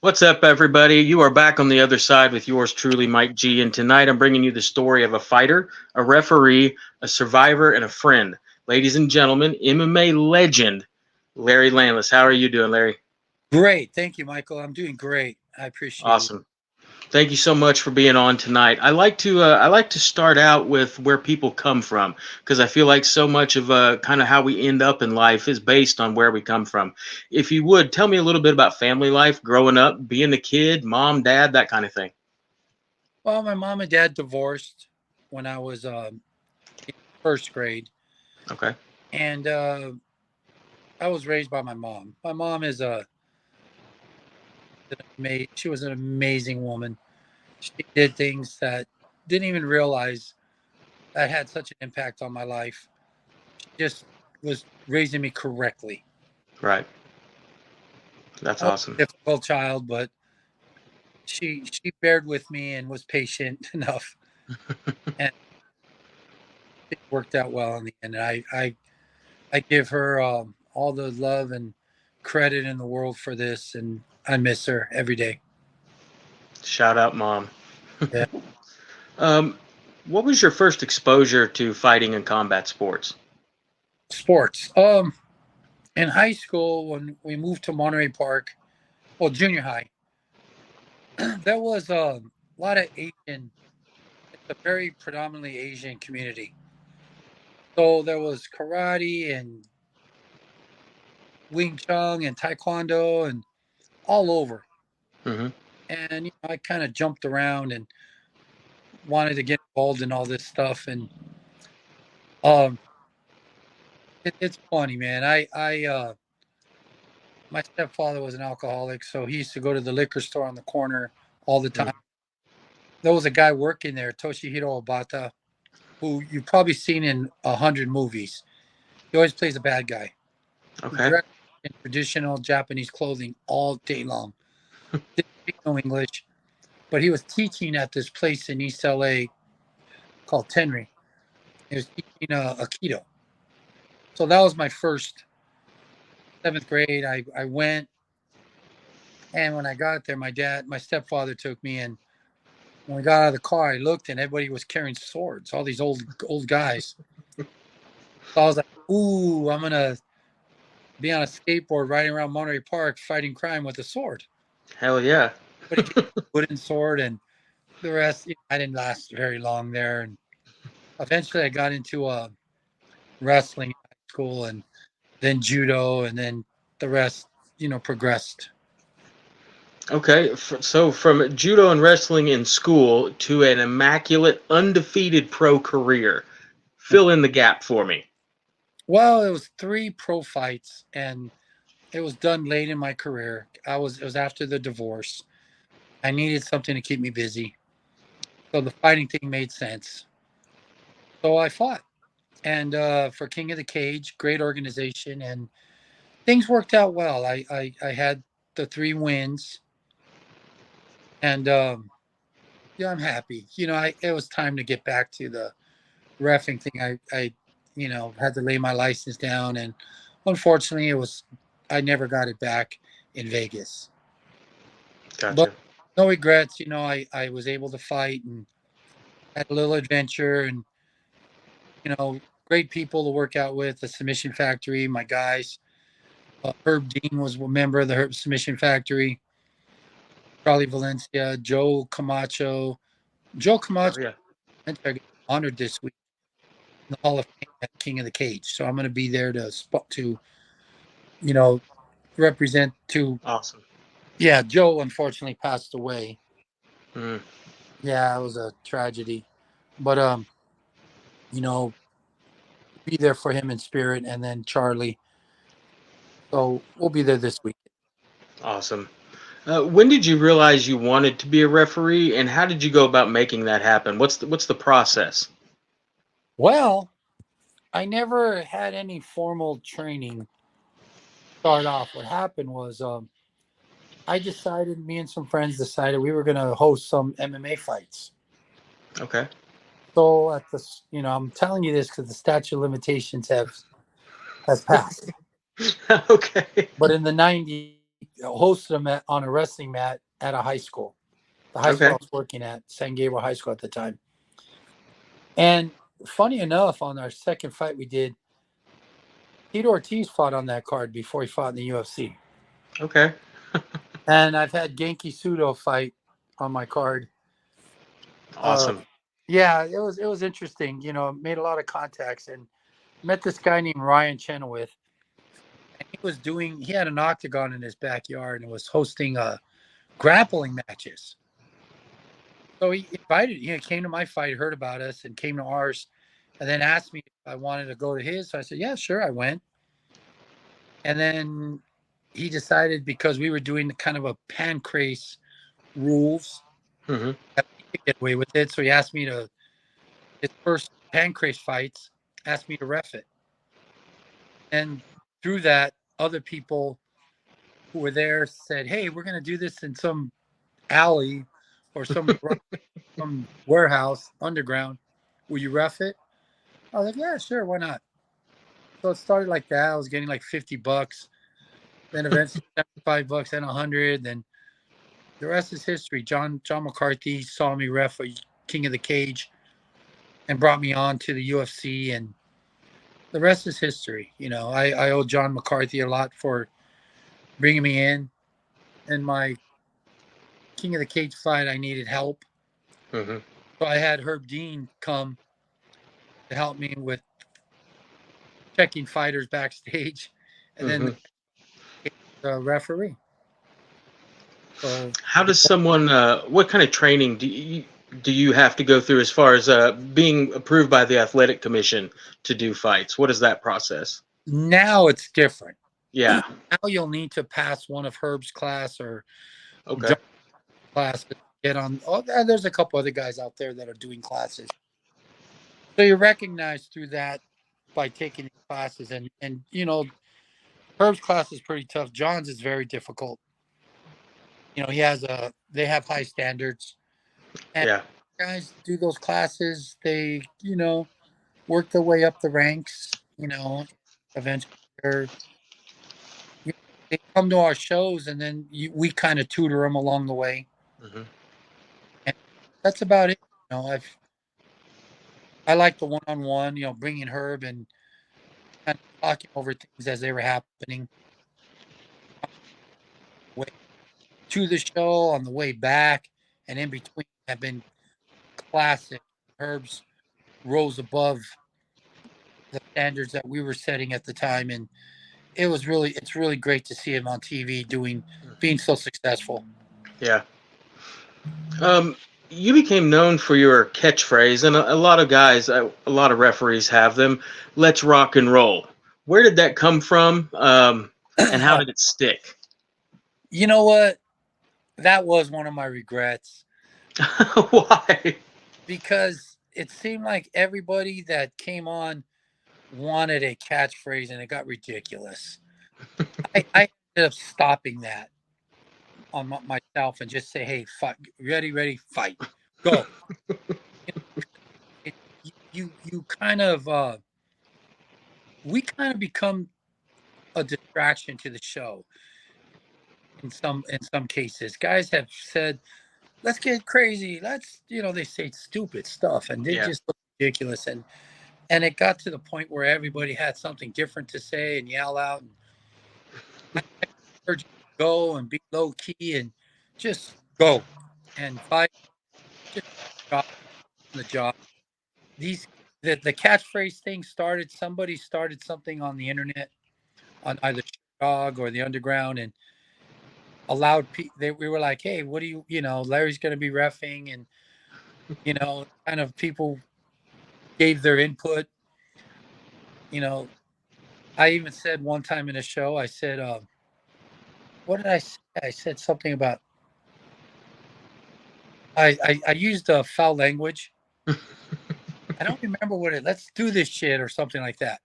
What's up, everybody? You are back on the other side with yours truly, Mike G. And tonight I'm bringing you the story of a fighter, a referee, a survivor, and a friend. Ladies and gentlemen, MMA legend, Larry Landless. How are you doing, Larry? Great. Thank you, Michael. I'm doing great. I appreciate it. Awesome. Thank you so much for being on tonight. I like to start out with where people come from because I feel like so much of kind of how we end up in life is based on where we come from. If you would tell me a little bit about family life, growing up, being a kid, mom, dad, that kind of thing. Well, my mom and dad divorced when I was in first grade, Okay. and I was raised by my mom. My mom is she was an amazing woman. She did things that didn't even realize that had such an impact on my life. She just was raising me correctly. Right. That's I was awesome. a difficult child, but she bared with me and was patient enough, and it worked out well in the end. I give her all the love and credit in the world for this, and I miss her every day. Shout out, mom. Yeah, Um, what was your first exposure to fighting and combat sports? sports. In high school, when we moved to Monterey Park, well, junior high, there was a lot of Asian. It's a very predominantly Asian community. So there was karate and Wing Chun and Taekwondo and all over. Hmm. And I kind of jumped around and wanted to get involved in all this stuff. And um, it's funny, man. My stepfather was an alcoholic, so he used to go to the liquor store on the corner all the time. There was a guy working there, Toshihiro Obata, who you've probably seen in 100 movies. He always plays a bad guy. He Okay. dressed in traditional Japanese clothing all day long. Didn't speak no English, but he was teaching at this place in East LA called Tenry. He was teaching Aikido. So that was my first seventh grade. I went, and when I got there, my stepfather took me, and when we got out of the car, I looked and everybody was carrying swords, all these old guys. So I was like, ooh, I'm gonna be on a skateboard riding around Monterey Park fighting crime with a sword. Hell yeah. But he gave me a wooden sword, and the rest, I didn't last very long there. And eventually I got into wrestling in high school, and then judo, and then the rest, progressed. Okay. So from judo and wrestling in school to an immaculate, undefeated pro career, fill in the gap for me. Well, it was three pro fights, and it was done late in my career. It was after the divorce. I needed something to keep me busy. So the fighting thing made sense. So I fought. And for King of the Cage, great organization, and things worked out well. I had the three wins, and yeah, I'm happy. It was time to get back to the reffing thing. I had to lay my license down, and unfortunately, I never got it back in Vegas. But Gotcha. no regrets. I was able to fight and had a little adventure, and great people to work out with. The Submission Factory, my guys. Herb Dean was a member of the Herb Submission Factory. Charlie Valencia, Joe Camacho. Joe Oh Camacho yeah. honored this week in the Hall of Fame at King of the Cage. So I'm going to be there to you know represent to. Awesome. Yeah, Joe unfortunately passed away. Mm. Yeah, it was a tragedy, but you know, be there for him in spirit, and then Charlie. So we'll be there this week. Awesome. When did you realize you wanted to be a referee, and how did you go about making that happen? What's the process? Well, I never had any formal training start off. What happened was me and some friends decided we were going to host some MMA fights. Okay. So I'm telling you this because the statute of limitations has passed. Okay. But in the '90s, hosted them on a wrestling mat at a high school, the high school I Okay. was working at, San Gabriel High School at the time. And funny enough, on our second fight we did, Tito Ortiz fought on that card before he fought in the UFC. Okay. And I've had Genki Sudo fight on my card. Uh, Awesome. yeah, it was interesting. You know, made a lot of contacts and met this guy named Ryan Chenoweth. And he had an octagon in his backyard and was hosting grappling matches. So he invited, came to my fight, heard about us, and came to ours, and then asked me if I wanted to go to his. So I said, yeah, sure. I went. And then he decided, because we were doing kind of a pancrase rules, Hmm. that we could get away with it. So he asked me to, his first pancrase fights, asked me to ref it. And through that, other people who were there said, hey, we're going to do this in some alley or some warehouse underground. Will you ref it? I was like, yeah, sure, why not? So it started like that. I was getting like $50. Then eventually $75, then 100. Then the rest is history. John McCarthy saw me ref a King of the Cage and brought me on to the UFC, and the rest is history. I owe John McCarthy a lot for bringing me in. In my King of the Cage fight, I needed help, Hmm. so I had Herb Dean come to help me with checking fighters backstage, and then Hmm. the referee. So How does someone? What kind of training do you have to go through as far as being approved by the athletic commission to do fights? What is that process? now it's different. Yeah. Now you'll need to pass one of Herb's class or Okay. John's class to get on. Oh, there's a couple other guys out there that are doing classes. So you're recognized through that by taking these classes, and Herb's class is pretty tough. John's is very difficult. They have high standards, and Yeah. guys do those classes. They work their way up the ranks. Eventually they're they come to our shows, and then we kind of tutor them along the way, Hmm. and that's about it. I like the one-on-one, bringing Herb and kind of talking over things as they were happening way to the show, on the way back, and in between have been classic. Herb's rose above the standards that we were setting at the time, and it's really great to see him on TV being so successful. Yeah. Um, you became known for your catchphrase, and a lot of guys, a lot of referees have them. Let's rock and roll. Where did that come from, and how did it stick? You know what? That was one of my regrets, Why? because it seemed like everybody that came on wanted a catchphrase, and it got ridiculous. I ended up stopping that on myself and just say, "Hey, fight, ready, fight, go." It, you kind of we kind of become a distraction to the show in some cases. Guys have said, "Let's get crazy. They say stupid stuff, and they Yeah. just look ridiculous." And it got to the point where everybody had something different to say and yell out. And I urge you to go and be low key and just go and fight. Just job on the job. These the catchphrase thing started. Somebody started something on the internet, on either Dog or the Underground, and allowed we were like, hey, what do Larry's going to be reffing, and kind of people gave their input. You know, I even said one time in a show, I said, what did I say? I said something about I used foul language. I don't remember let's do this shit or something like that.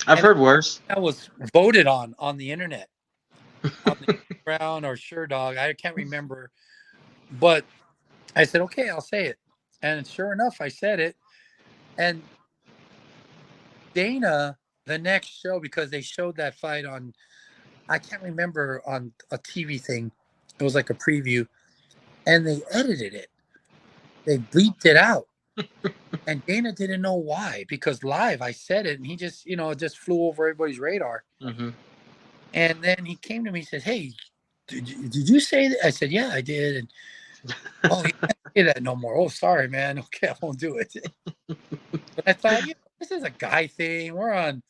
I've And heard worse. that was voted on the internet, on the ground or Sure Dog. I can't remember, but I said, okay, I'll say it. And sure enough, I said it. And Dana, the next show, because they showed that fight on I can't remember on a TV thing. It was like a preview, and they edited it. They bleeped it out, and Dana didn't know why because live I said it, and he just it just flew over everybody's radar. Hmm. And then he came to me and said, "Hey, did you say that?" I said, "Yeah, I did." And oh, you can't say that no more. Oh, sorry, man. Okay, I won't do it. But I thought, this is a guy thing. We're on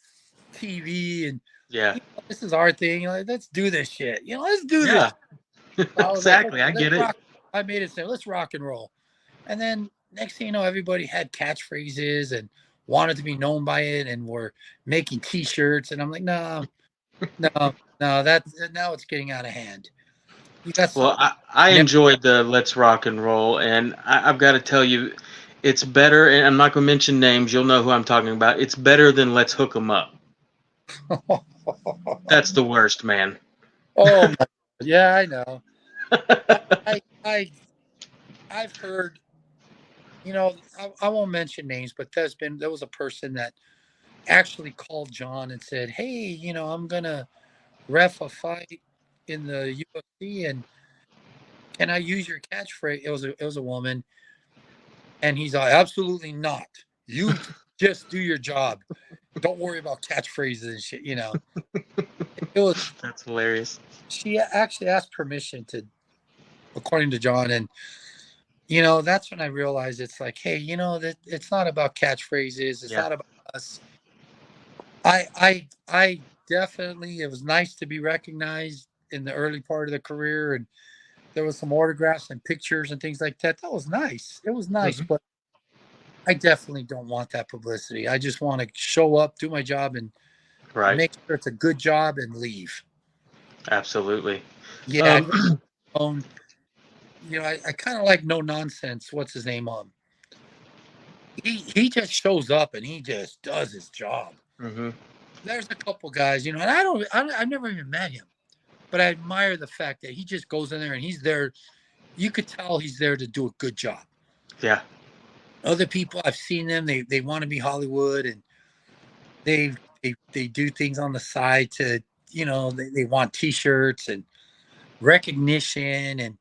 TV, and Yeah. this is our thing. Like, let's do this shit. Let's do this. Yeah. So I was like, Exactly. okay, I let's get it. rock. I made it say, let's rock and roll. And then next thing you know, everybody had catchphrases and wanted to be known by it, and were making T-shirts. And I'm like, no, no, no. That's now it's getting out of hand. You got some. Well, I Never, enjoyed the Let's Rock and Roll, and I've got to tell you, it's better. And I'm not going to mention names. You'll know who I'm talking about. It's better than Let's Hook 'em Up. That's the worst, man. oh my, yeah, I know. I, I, I've heard. I won't mention names, but there was a person that actually called John and said, "Hey, I'm gonna ref a fight in the UFC, and can I use your catchphrase?" It was a woman, and he's like, "Absolutely not. You just do your job. Don't worry about catchphrases and shit." It was. That's hilarious. She actually asked permission to, according to John, and that's when I realized it's like, hey, that it's not about catchphrases. It's Yeah. not about us. I definitely. It was nice to be recognized in the early part of the career, and there was some autographs and pictures and things like that. That was nice. It was nice, Hmm. but I definitely don't want that publicity. I just want to show up, do my job, and Right. make sure it's a good job and leave. Absolutely. Yeah, I'd Um, rather own. I kind of like no nonsense. What's his name? He just shows up and he just does his job. hmm. There's a couple guys, and I've never even met him, but I admire the fact that he just goes in there and he's there. You could tell he's there to do a good job. Yeah. Other people, I've seen them. They want to be Hollywood, and they they do things on the side to they want T-shirts and recognition, and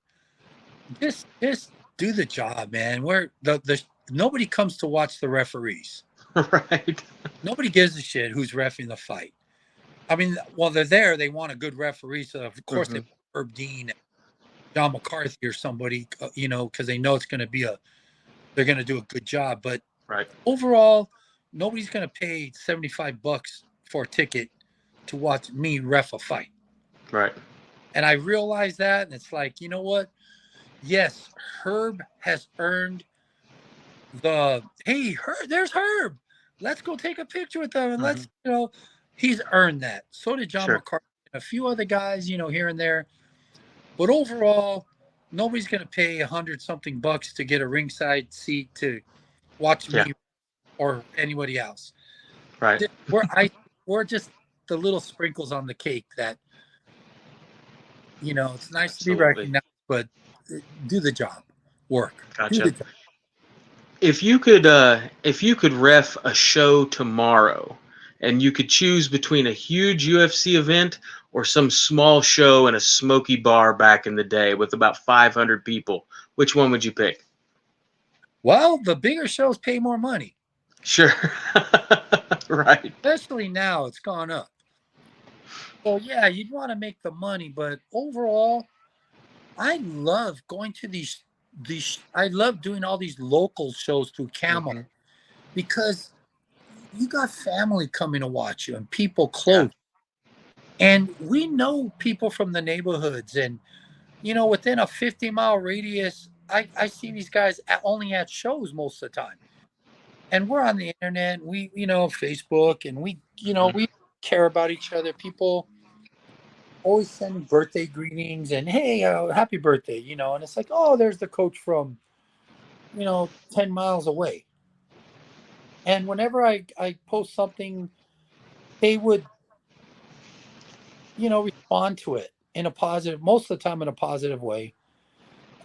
just do the job, man. Where the nobody comes to watch the referees. Right. Nobody gives a shit who's reffing the fight. I mean, while they're there, they want a good referee. So of course they Hmm. want Herb Dean, John McCarthy, or somebody, because they know it's going to be they're going to do a good job. But Right. overall, nobody's going to pay $75 for a ticket to watch me ref a fight. Right. And I realize that, and it's like, you know what? Yes, Herb has earned hey, Herb, there's Herb. Let's go take a picture with them, and Hmm. he's earned that. So did John Sure. McCarthy and a few other guys, here and there. But overall, nobody's going to pay 100 something bucks to get a ringside seat to watch Yeah. me or anybody else. Right. We're just the little sprinkles on the cake that it's nice to be Absolutely. recognized, but do the job, work, do Gotcha. the job. If you could ref a show tomorrow and you could choose between a huge UFC event or some small show in a smoky bar back in the day with about 500 people, which one would you pick? Well, the bigger shows pay more money, Sure. Right. especially now. It's gone up. So yeah, you'd want to make the money, but overall, I love going to these. I love doing all these local shows through Camel Hmm. because you got family coming to watch you and people Yeah. close, and we know people from the neighborhoods, and within a 50-mile radius, I see these guys only at shows most of the time, and we're on the internet. We Facebook, and Hmm. we care about each other. People always send birthday greetings and hey, happy birthday, and it's like, oh, there's the coach from 10 miles away. And whenever I post something, they would respond to it in a positive, most of the time in a positive way.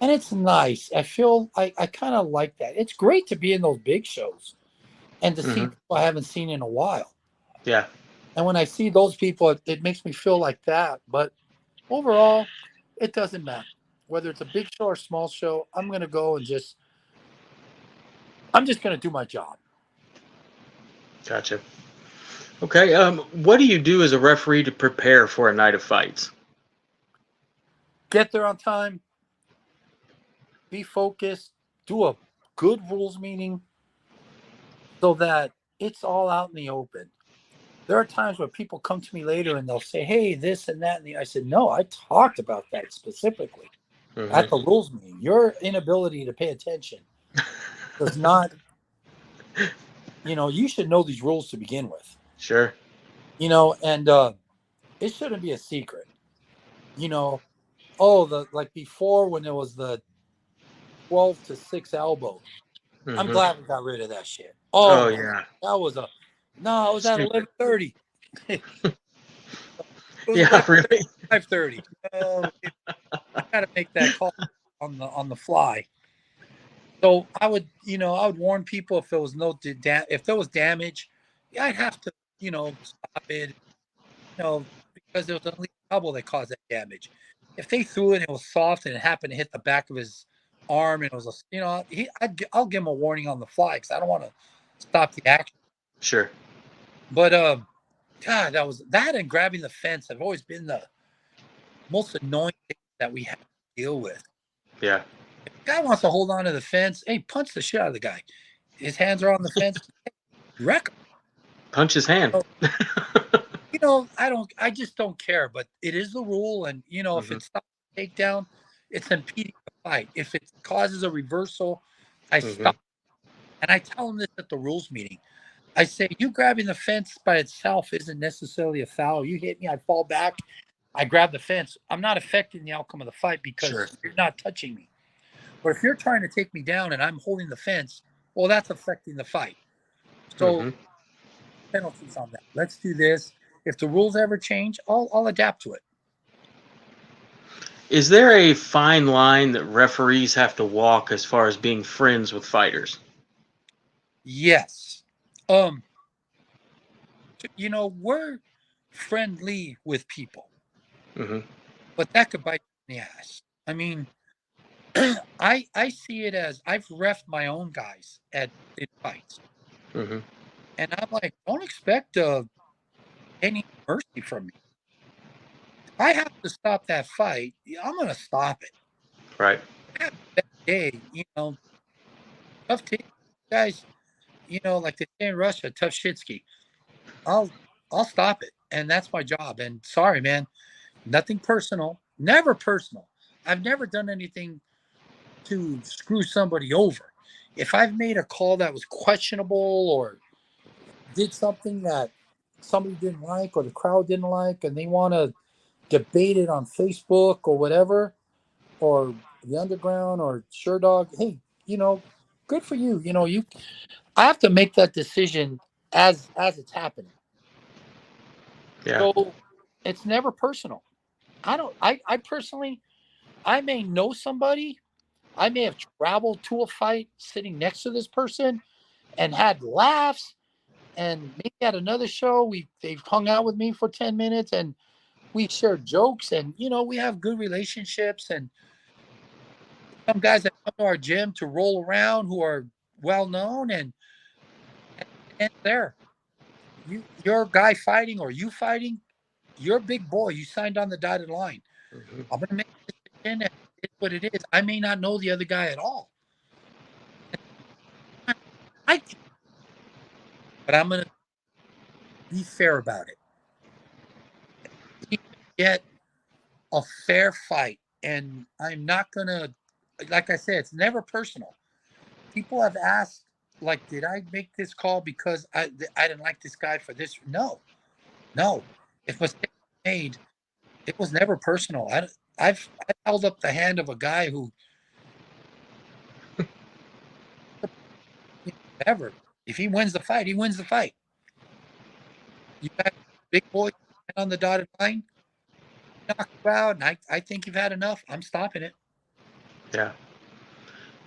And it's nice. I kind of like that. It's great to be in those big shows and to see Hmm. people I haven't seen in a while. Yeah. And when I see those people, it makes me feel like that. But overall, it doesn't matter whether it's a big show or small show. I'm gonna go and I'm just gonna do my job. Gotcha. Okay. What do you do as a referee to prepare for a night of fights? Get there on time, be focused, do a good rules meeting so that it's all out in the open. There are times where people come to me later and they'll say, "Hey, this and that," and I said, "No, I talked about that specifically at Hmm. the rules meeting. Your inability to pay attention does not, you should know these rules to begin with, Sure. and it shouldn't be a secret, you know. Oh, the like before when there was the 12 to 6 elbow. I'm Hmm. glad we got rid of that shit. Oh Oh my, yeah. that was a no. It was at Stupid. 11:30. It was Yeah. 11:30, Really. 5:30. Oh, I got to make that call on the fly. So I would warn people if there was if there was damage, yeah, I'd have to, stop it, because there was only trouble that caused that damage. If they threw it and it was soft and it happened to hit the back of his arm and it was I'll give him a warning on the fly because I don't want to stop the action. Sure. But God, that and grabbing the fence have always been the most annoying thing that we have to deal with. Yeah. Guy wants to hold on to the fence. Hey, punch the shit out of the guy. His hands are on the fence. Wreck him. Punch his hand. So, I just don't care. But it is the rule, and if Hmm. it's not a takedown, it's impeding the fight. If it causes a reversal, I Hmm. stop. And I tell them this at the rules meeting. I say, you grabbing the fence by itself isn't necessarily a foul. You hit me, I fall back, I grab the fence. I'm not affecting the outcome of the fight Sure. because you're not touching me. But if you're trying to take me down and I'm holding the fence, well, that's affecting the fight. So Hmm. penalties on that. Let's do this. If the rules ever change, I'll adapt to it. Is there a fine line that referees have to walk as far as being friends with fighters? Yes. We're friendly with people, Hmm. but that could bite you in the ass. I mean, I see it as I've refed my own guys at in fights, Hmm. and I'm like, don't expect any mercy from me. If I have to stop that fight, yeah, I'm gonna stop it. Right. I have a bad day, tough titty guys. Like they say in Russia, tough shitsky. I'll I'll stop it, and that's my job. And sorry, man, nothing personal, never personal. I've never done anything to screw somebody over. If I've made a call that was questionable or did something that somebody didn't like or the crowd didn't like and they want to debate it on Facebook or whatever or the underground or sure dog, hey, good for you. I have to make that decision as it's happening. Yeah. So it's never personal. I personally I may know somebody, I may have traveled to a fight sitting next to this person and had laughs and maybe at another show they've hung out with me for 10 minutes and we share jokes and we have good relationships and some guys that come to our gym to roll around who are well known and there you're a guy fighting or you fighting, you're a big boy, you signed on the dotted line. Hmm. I'm gonna make a decision and it's what it is. I may not know the other guy at all. I but I'm gonna be fair about it. He's gonna get a fair fight and I'm not gonna, like I said, it's never personal. People have asked, like, did I make this call because I didn't like this guy for this? No, no. If mistakes were made, it was never personal. I've held up the hand of a guy who ever. If he wins the fight, he wins the fight. You got big boy on the dotted line, knock you out, and I think you've had enough. I'm stopping it. Yeah.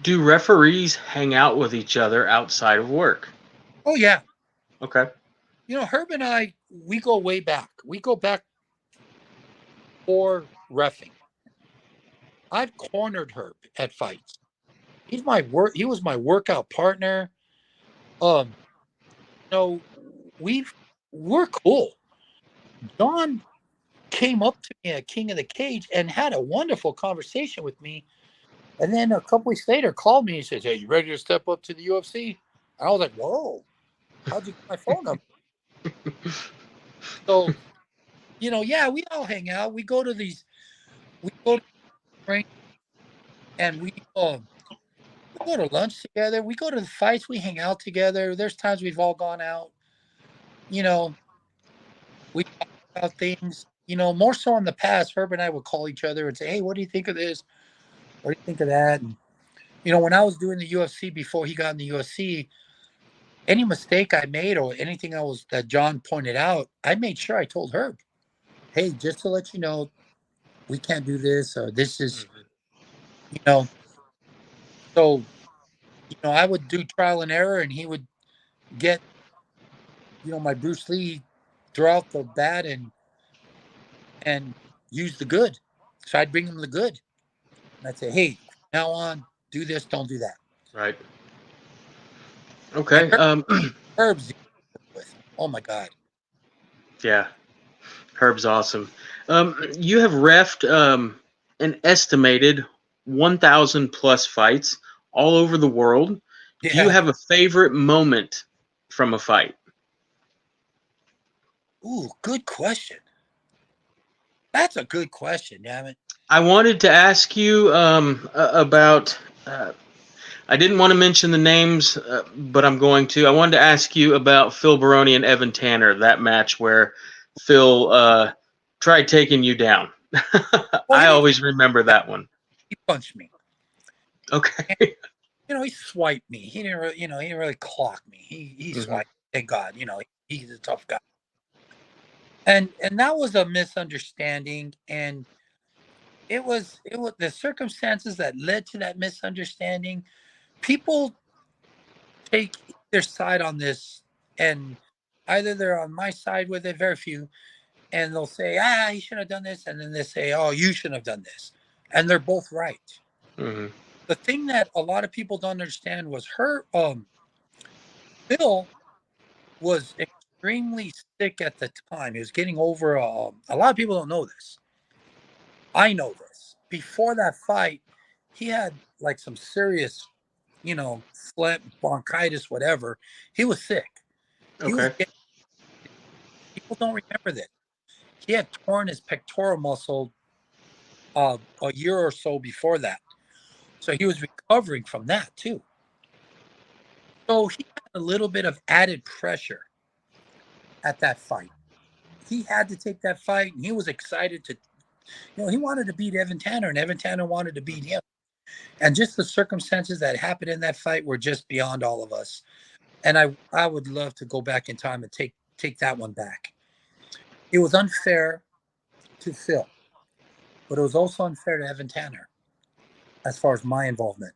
Do referees hang out with each other outside of work? Oh yeah, Okay. Herb and I, we go way back. We go back for reffing. I've cornered Herb at fights. He was my workout partner. Um, no, we're cool. John came up to me at King of the Cage and had a wonderful conversation with me. And then a couple weeks later, called me and says, "Hey, you ready to step up to the UFC?" And I was like, "Whoa, how'd you get my phone number?" So, yeah, we all hang out. We go to train, and we go to lunch together. We go to the fights. We hang out together. There's times we've all gone out. You know, we talk about things. More so in the past, Herb and I would call each other and say, "Hey, what do you think of this? What do you think of that?" And when I was doing the UFC before he got in the UFC, any mistake I made or anything that John pointed out, I made sure I told Herb, "Hey, just to let you know, we can't do this, or this is, Mhm. you know." So, I would do trial and error, and he would get, my Bruce Lee, throw out the bad and use the good. So I'd bring him the good, and I'd say, "Hey, from now on, do this, don't do that." Right. And Okay. Herb's the with. Oh my God. Yeah. Herb's awesome. You have refed an estimated 1,000 plus fights all over the world. Do you Yeah. have a favorite moment from a fight? Ooh, good question. That's a good question, damn it. I wanted to ask you about. I didn't want to mention the names, but I'm going to. I wanted to ask you about Phil Baroni and Evan Tanner, that match where Phil tried taking you down. Well, he I didn't. always remember that one. He punched me. And, Okay. he swiped me. He didn't really, he didn't really clock me. He Hmm. swiped. Thank God. He's a tough guy. And that was a misunderstanding. And it was the circumstances that led to that misunderstanding. People take their side on this, and either they're on my side with it, very few, and they'll say, he shouldn't have done this, and then they say, oh, you shouldn't have done this, and they're both right. Hmm. The thing that a lot of people don't understand was Phil was extremely sick at the time. He was getting over. A lot of people don't know this. I know this. Before that fight, he had like some serious, phlegm, bronchitis, whatever. He was sick. He was Okay. getting. People don't remember this. He had torn his pectoral muscle a year or so before that, so he was recovering from that too. So he had a little bit of added pressure at that fight. He had to take that fight, and he was excited to. He wanted to beat Evan Tanner, and Evan Tanner wanted to beat him. And just the circumstances that happened in that fight were just beyond all of us. And I would love to go back in time and take that one back. It was unfair to Phil, but it was also unfair to Evan Tanner as far as my involvement.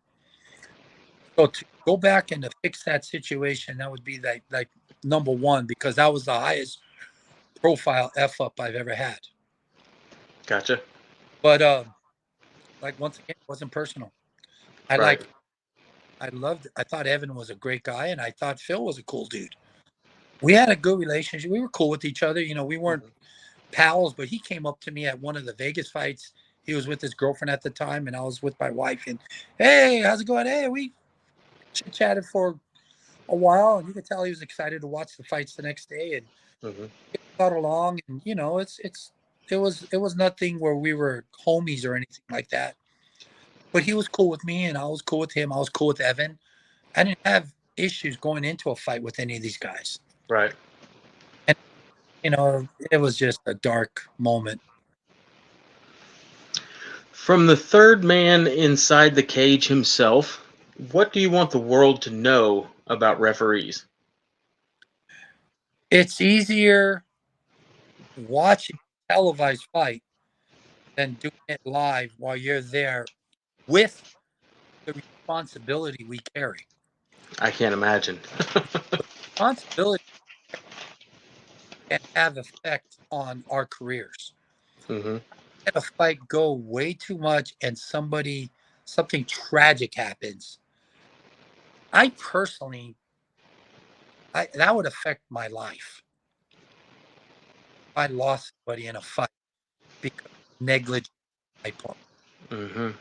So to go back and to fix that situation, that would be like number one, because that was the highest profile F up I've ever had. Gotcha. But like once again, it wasn't personal. I Right. like I thought Evan was a great guy, and I thought Phil was a cool dude. We had a good relationship. We were cool with each other. We weren't Hmm. pals, but he came up to me at one of the Vegas fights. He was with his girlfriend at the time, and I was with my wife. And hey, how's it going? Hey, we chit chatted for a while, and you could tell he was excited to watch the fights the next day, and Hmm. got along. And it was nothing where we were homies or anything like that. But he was cool with me, and I was cool with him. I was cool with Evan. I didn't have issues going into a fight with any of these guys. Right. And it was just a dark moment. From the third man inside the cage himself, what do you want the world to know about referees? It's easier watching a televised fight than doing it live while you're there with the responsibility we carry. I can't imagine. Responsibility. can have effect on our careers. Hmm. Let a fight go way too much and something tragic happens. I personally, that would affect my life. If I lost somebody in a fight because of negligence on my part. Hmm.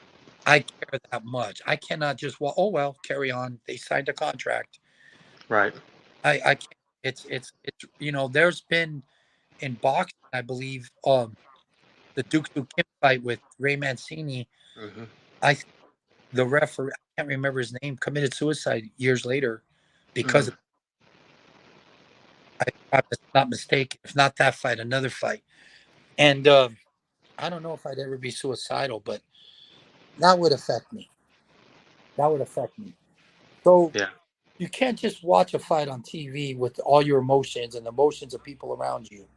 I care that much. I cannot just, well, oh well, carry on. They signed a contract. Right. I can't. There's been in boxing, I believe, the Duke Kim fight with Ray Mancini. Hmm. I The referee, I can't remember his name, committed suicide years later because Mm. of, if I'm not mistaken, if not that fight, another fight. And I don't know if I'd ever be suicidal, but that would affect me. That would affect me. So Yeah. you can't just watch a fight on TV with all your emotions and the emotions of people around you,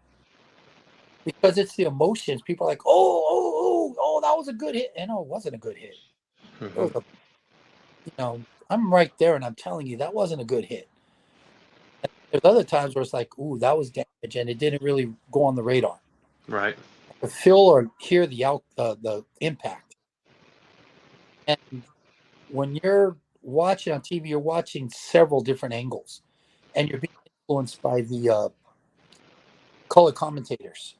because it's the emotions. People are like, oh, that was a good hit. And no, it wasn't a good hit. It Hmm. was I'm right there and I'm telling you that wasn't a good hit. And there's other times where it's like, ooh, that was damage and it didn't really go on the radar. Right. To feel or hear the impact. And when you're watching on TV, you're watching several different angles, and you're being influenced by the color commentators.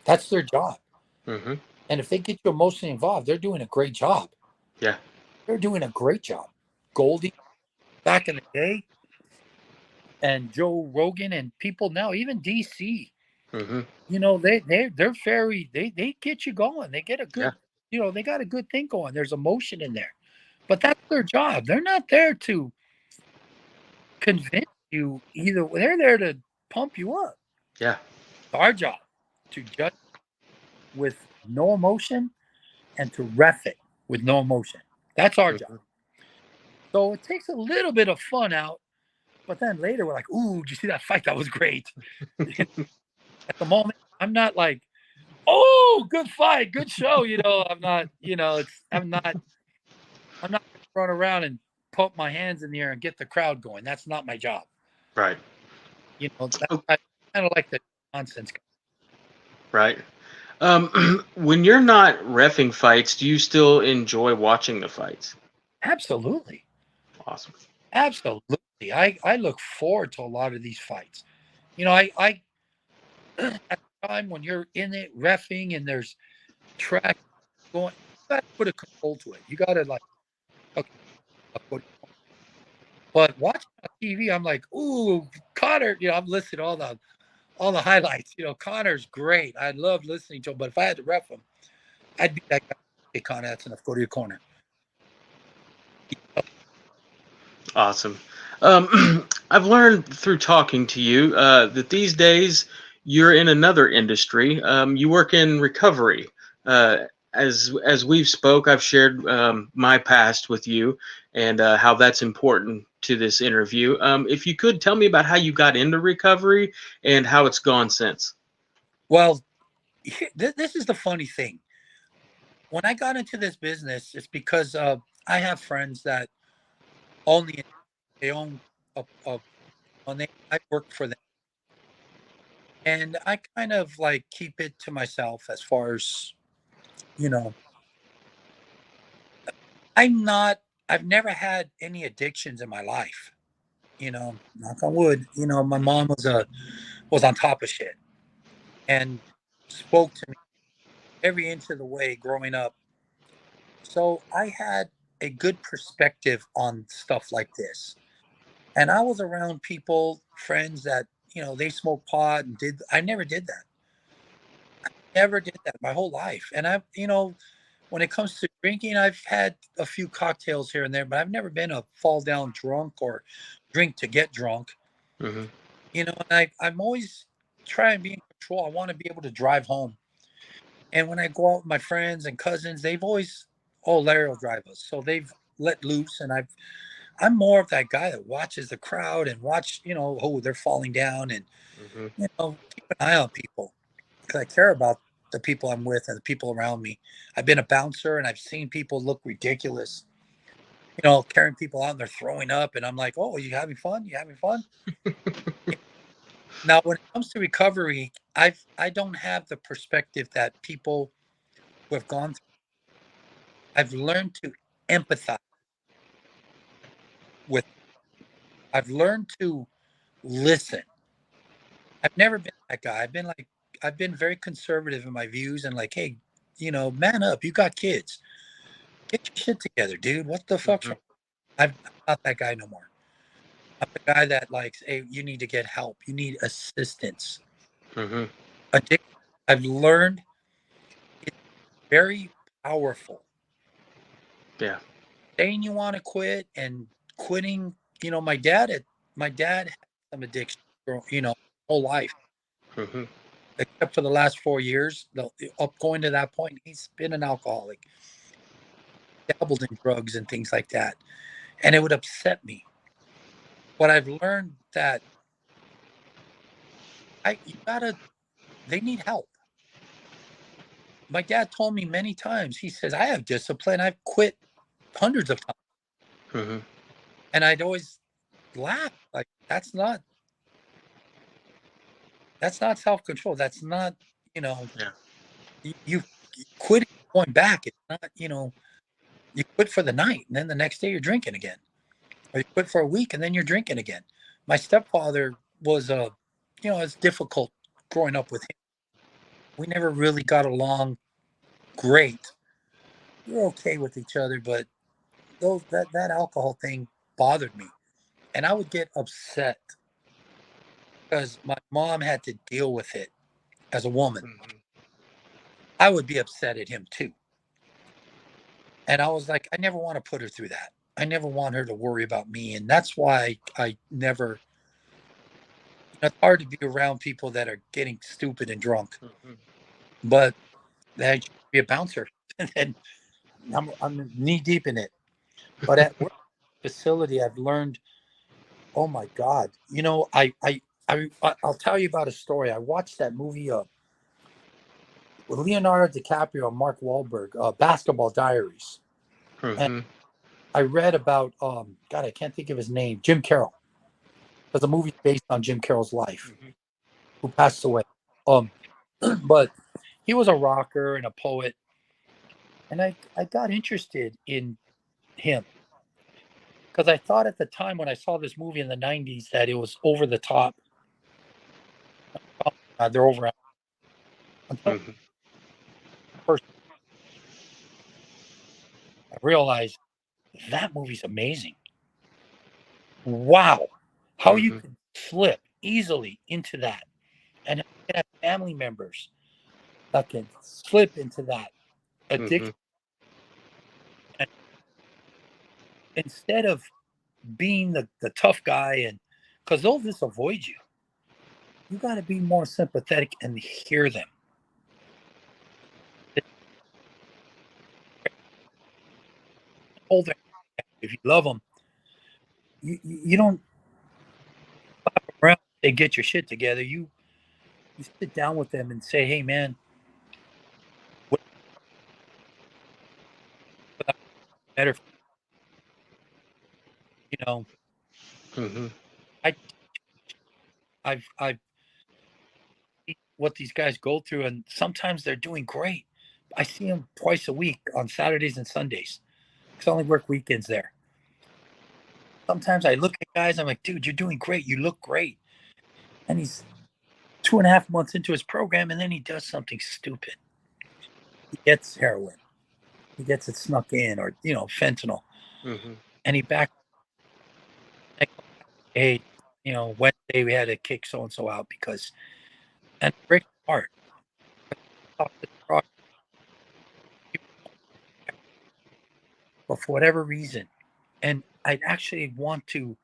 That's their job. Hmm. And if they get you emotionally involved, they're doing a great job. Yeah. They're doing a great job. Goldie back in the day, and Joe Rogan, and people now, even DC. Hmm. They're very they get you going. They get a Yeah. good they got a good thing going. There's emotion in there, but that's their job. They're not there to convince you either. They're there to pump you up. Yeah. It's our job to judge with no emotion and to ref it with no emotion. That's our job. Hmm. So it takes a little bit of fun out, but then later we're like, "Ooh, did you see that fight? That was great." At the moment, I'm not like, "Oh, good fight, good show." I'm not. I'm not going to run around and pump my hands in the air and get the crowd going. That's not my job. Right. Oh, I kind of like the nonsense. right. When you're not reffing fights, do you still enjoy watching the fights? Absolutely. Awesome. Absolutely. I look forward to a lot of these fights. I at the time when you're in it refing and there's track going, you gotta put a control to it. You gotta like, okay, but watching on TV, I'm like, ooh, Connor, I'm listening to all the highlights. Connor's great. I love listening to him, but if I had to ref him, I'd be that guy. Hey Connor, that's enough. Go to your corner. Awesome. I've learned through talking to you that these days you're in another industry. You work in recovery. Uh, as we've spoke, I've shared my past with you and how that's important to this interview. If you could tell me about how you got into recovery and how it's gone since. Well, this is the funny thing. When I got into this business, it's because I have friends that only they own a and I work for them, and I kind of like keep it to myself as far as you know. I'm not. I've never had any addictions in my life. Knock on wood. My mom was on top of shit and spoke to me every inch of the way growing up. So I had a good perspective on stuff like this. And I was around people, friends that, they smoked pot and I never did that. Never did that my whole life. And when it comes to drinking, I've had a few cocktails here and there, but I've never been a fall down drunk or drink to get drunk. Hmm. And I'm always trying to be in control. I want to be able to drive home. And when I go out with my friends and cousins, they've always, oh, Larry will drive us. So they've let loose, and I'm more of that guy that watches the crowd and watch, oh, they're falling down, and Hmm. keep an eye on people because I care about the people I'm with and the people around me. I've been a bouncer and I've seen people look ridiculous, carrying people out and they're throwing up, and I'm like, oh, you having fun? You having fun? Now, when it comes to recovery, I don't have the perspective that people who have gone through. I've learned to empathize with. I've learned to listen. I've never been that guy. I've been very conservative in my views and like, hey, man up. You got kids. Get your shit together, dude. What the fuck's Hmm. wrong? I'm not that guy no more. I'm the guy that likes, hey, you need to get help. You need assistance. Hmm. Addiction. I've learned it's very powerful. Yeah. Saying you want to quit and quitting, my dad had some addiction, whole life, Hmm. except for the last 4 years. Up going to that point, he's been an alcoholic, dabbled in drugs and things like that, and it would upset me. But I've learned that you gotta. They need help. My dad told me many times. He says, "I have discipline. I've quit hundreds of times," Hmm. and I'd always laugh like, that's not self control. That's not, you know, Yeah. you quit going back. It's not, you quit for the night and then the next day you're drinking again, or you quit for a week and then you're drinking again. My stepfather was it's difficult growing up with him. We never really got along great. We were okay with each other, but that alcohol thing bothered me, and I would get upset because my mom had to deal with it as a woman. Hmm. I would be upset at him too. And I was like, I never want to put her through that. I never want her to worry about me. And that's why I never, it's hard to be around people that are getting stupid and drunk, Hmm. but that should be a bouncer. And I'm knee deep in it. But at work facility, I've learned, oh my God, I'll tell you about a story. I watched that movie with Leonardo DiCaprio and Mark Wahlberg, Basketball Diaries. And Hmm. I read about, God, I can't think of his name, Jim Carroll. Because the movie's based on Jim Carroll's life, Hmm. who passed away. Um, but he was a rocker and a poet, and I got interested in him because I thought at the time when I saw this movie in the '90s that it was over the top. They're over until Hmm. first I realized that movie's amazing. Wow, how you Hmm. could slip easily into that, and how you can have family members that can slip into that Hmm. addiction, and instead of being the tough guy, and because they'll just avoid you. You got to be more sympathetic and hear them. Hold their hand. If you love them, you don't around. They get your shit together. You sit down with them and say, "Hey, man, what's better?" You know, Hmm. I I've seen what these guys go through, and sometimes they're doing great. I see them twice a week on Saturdays and Sundays because I only work weekends there. Sometimes I look at guys, I'm like, dude, you're doing great. You look great. And he's 2.5 months into his program, and then he does something stupid. He gets heroin. He gets it snuck in, or fentanyl, Hmm. and he back. Hey, Wednesday we had to kick so and so out because, and it breaks my heart. But for whatever reason, and I actually want to.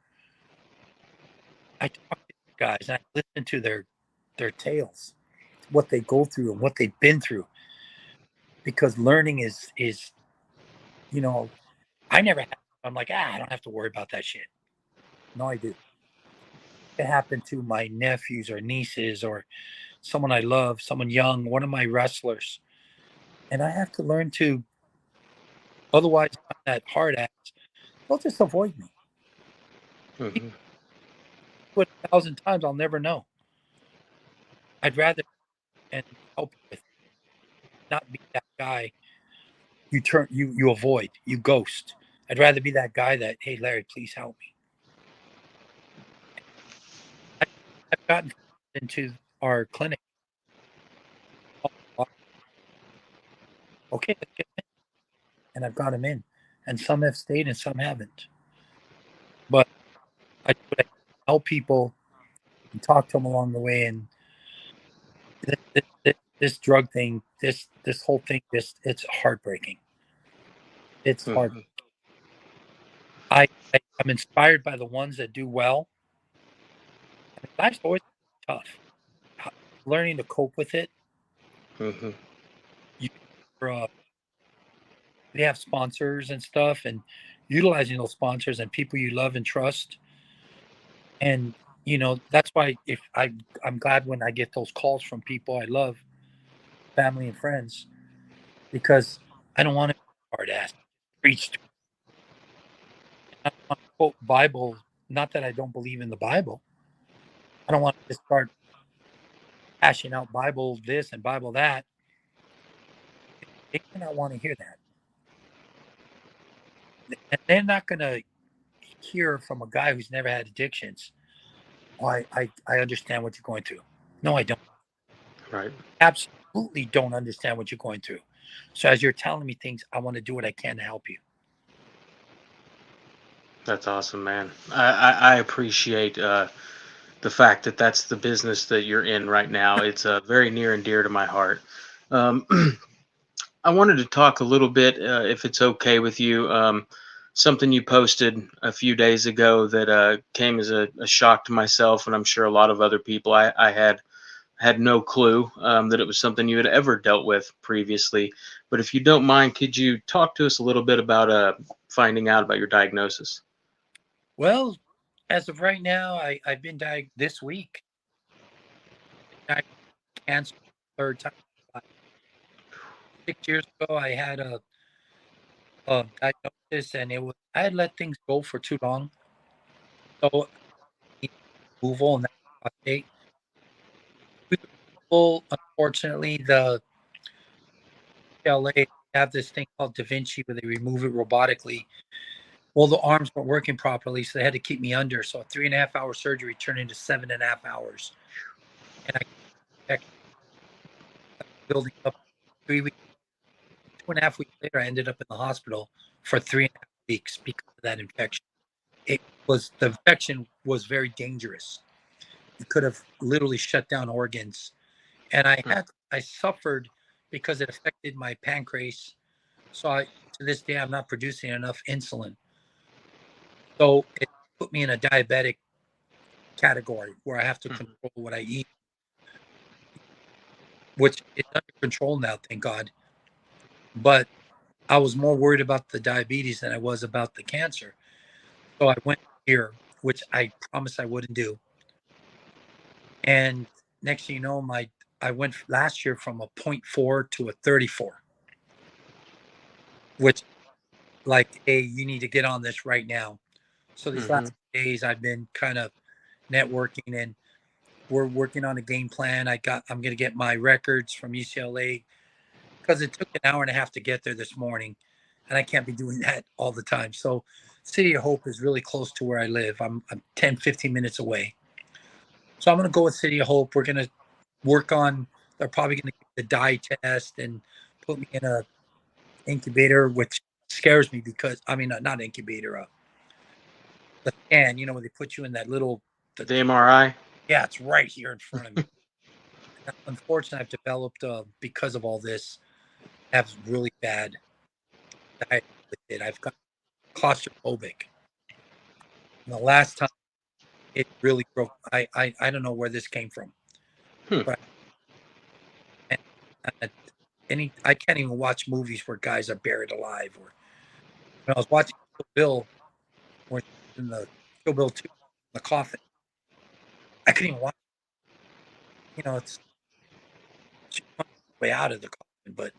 I talk to these guys and I listen to their tales, what they go through and what they've been through, because learning is you know I never had. I'm like, I don't have to worry about that shit. No, I do. It happened to my nephews or nieces or someone I love, someone young, one of my wrestlers. And I have to learn to, otherwise, I'm that hard ass. They'll just avoid me. Hmm. Do it 1,000 times, I'll never know. I'd rather and help you with, not be that guy you avoid, you ghost. I'd rather be that guy that, hey Larry, please help me. I, I've gotten into our clinic. Okay, let's get in. And I've got them in, and some have stayed and some haven't. But I do what I help people and talk to them along the way. And this drug thing, this whole thing, just it's heartbreaking. It's hard. Mhm. I'm inspired by the ones that do well. I mean, life's always tough. Learning to cope with it. Mhm. You, they have sponsors and stuff, and utilizing those sponsors and people you love and trust. And that's why if I'm glad when I get those calls from people I love, family and friends, because I don't want to be hard ass preach to. I don't want to quote Bible. Not that I don't believe in the Bible. I don't want to just start hashing out Bible this and Bible that. They may not want to hear that, and they're not going to hear from a guy who's never had addictions. Oh, I understand what you're going through. No, I don't. Right. Absolutely don't understand what you're going through. So as you're telling me things, I want to do what I can to help you. That's awesome, man. I appreciate the fact that that's the business that you're in right now. It's very near and dear to my heart. Um, I wanted to talk a little bit, if it's okay with you. Something you posted a few days ago that came as a shock to myself, and I'm sure a lot of other people. I had no clue that it was something you had ever dealt with previously. But if you don't mind, could you talk to us a little bit about finding out about your diagnosis? Well, as of right now, I've been diagnosed this week. Diagnosed with cancer third time. 6 years ago, I had a diagnosis, and I had let things go for too long. So I needed removal, and that prostate. With the removal, unfortunately, the LA have this thing called Da Vinci where they remove it robotically. Well, the arms weren't working properly, so they had to keep me under. So a 3.5 hour surgery turned into 7.5 hours. And I kept building up 3 weeks. 2.5 weeks later, I ended up in the hospital for 3.5 weeks because of that infection. The infection was very dangerous. It could have literally shut down organs. And Hmm. I suffered because it affected my pancreas. So to this day, I'm not producing enough insulin. So it put me in a diabetic category where I have to Mhm. control what I eat, which is under control now, thank God. But I was more worried about the diabetes than I was about the cancer. So I went here, which I promised I wouldn't do. And next thing you know, I went last year from a zero point 0.4 to a 34, which like, hey, you need to get on this right now. So these Mhm. last days I've been kind of networking, and we're working on a game plan. I'm gonna get my records from UCLA because it took an hour and a half to get there this morning, and I can't be doing that all the time. So City of Hope is really close to where I live. I'm 10, 15 minutes away. So I'm going to go with City of Hope. We're going to work on, they're probably going to give the dye test and put me in a incubator, which scares me because, I mean, not incubator, the scan, where they put you in that little, the, The MRI. yeah, it's right here in front of me. Unfortunately, I've developed, because of all this, I have really bad diet with it. I've got claustrophobic. And the last time it really broke, I don't know where this came from, Hmm. but and, uh, I can't even watch movies where guys are buried alive. Or when I was watching Kill Bill, when in the Kill Bill 2, the coffin, I couldn't even watch. It's way out of the coffin, but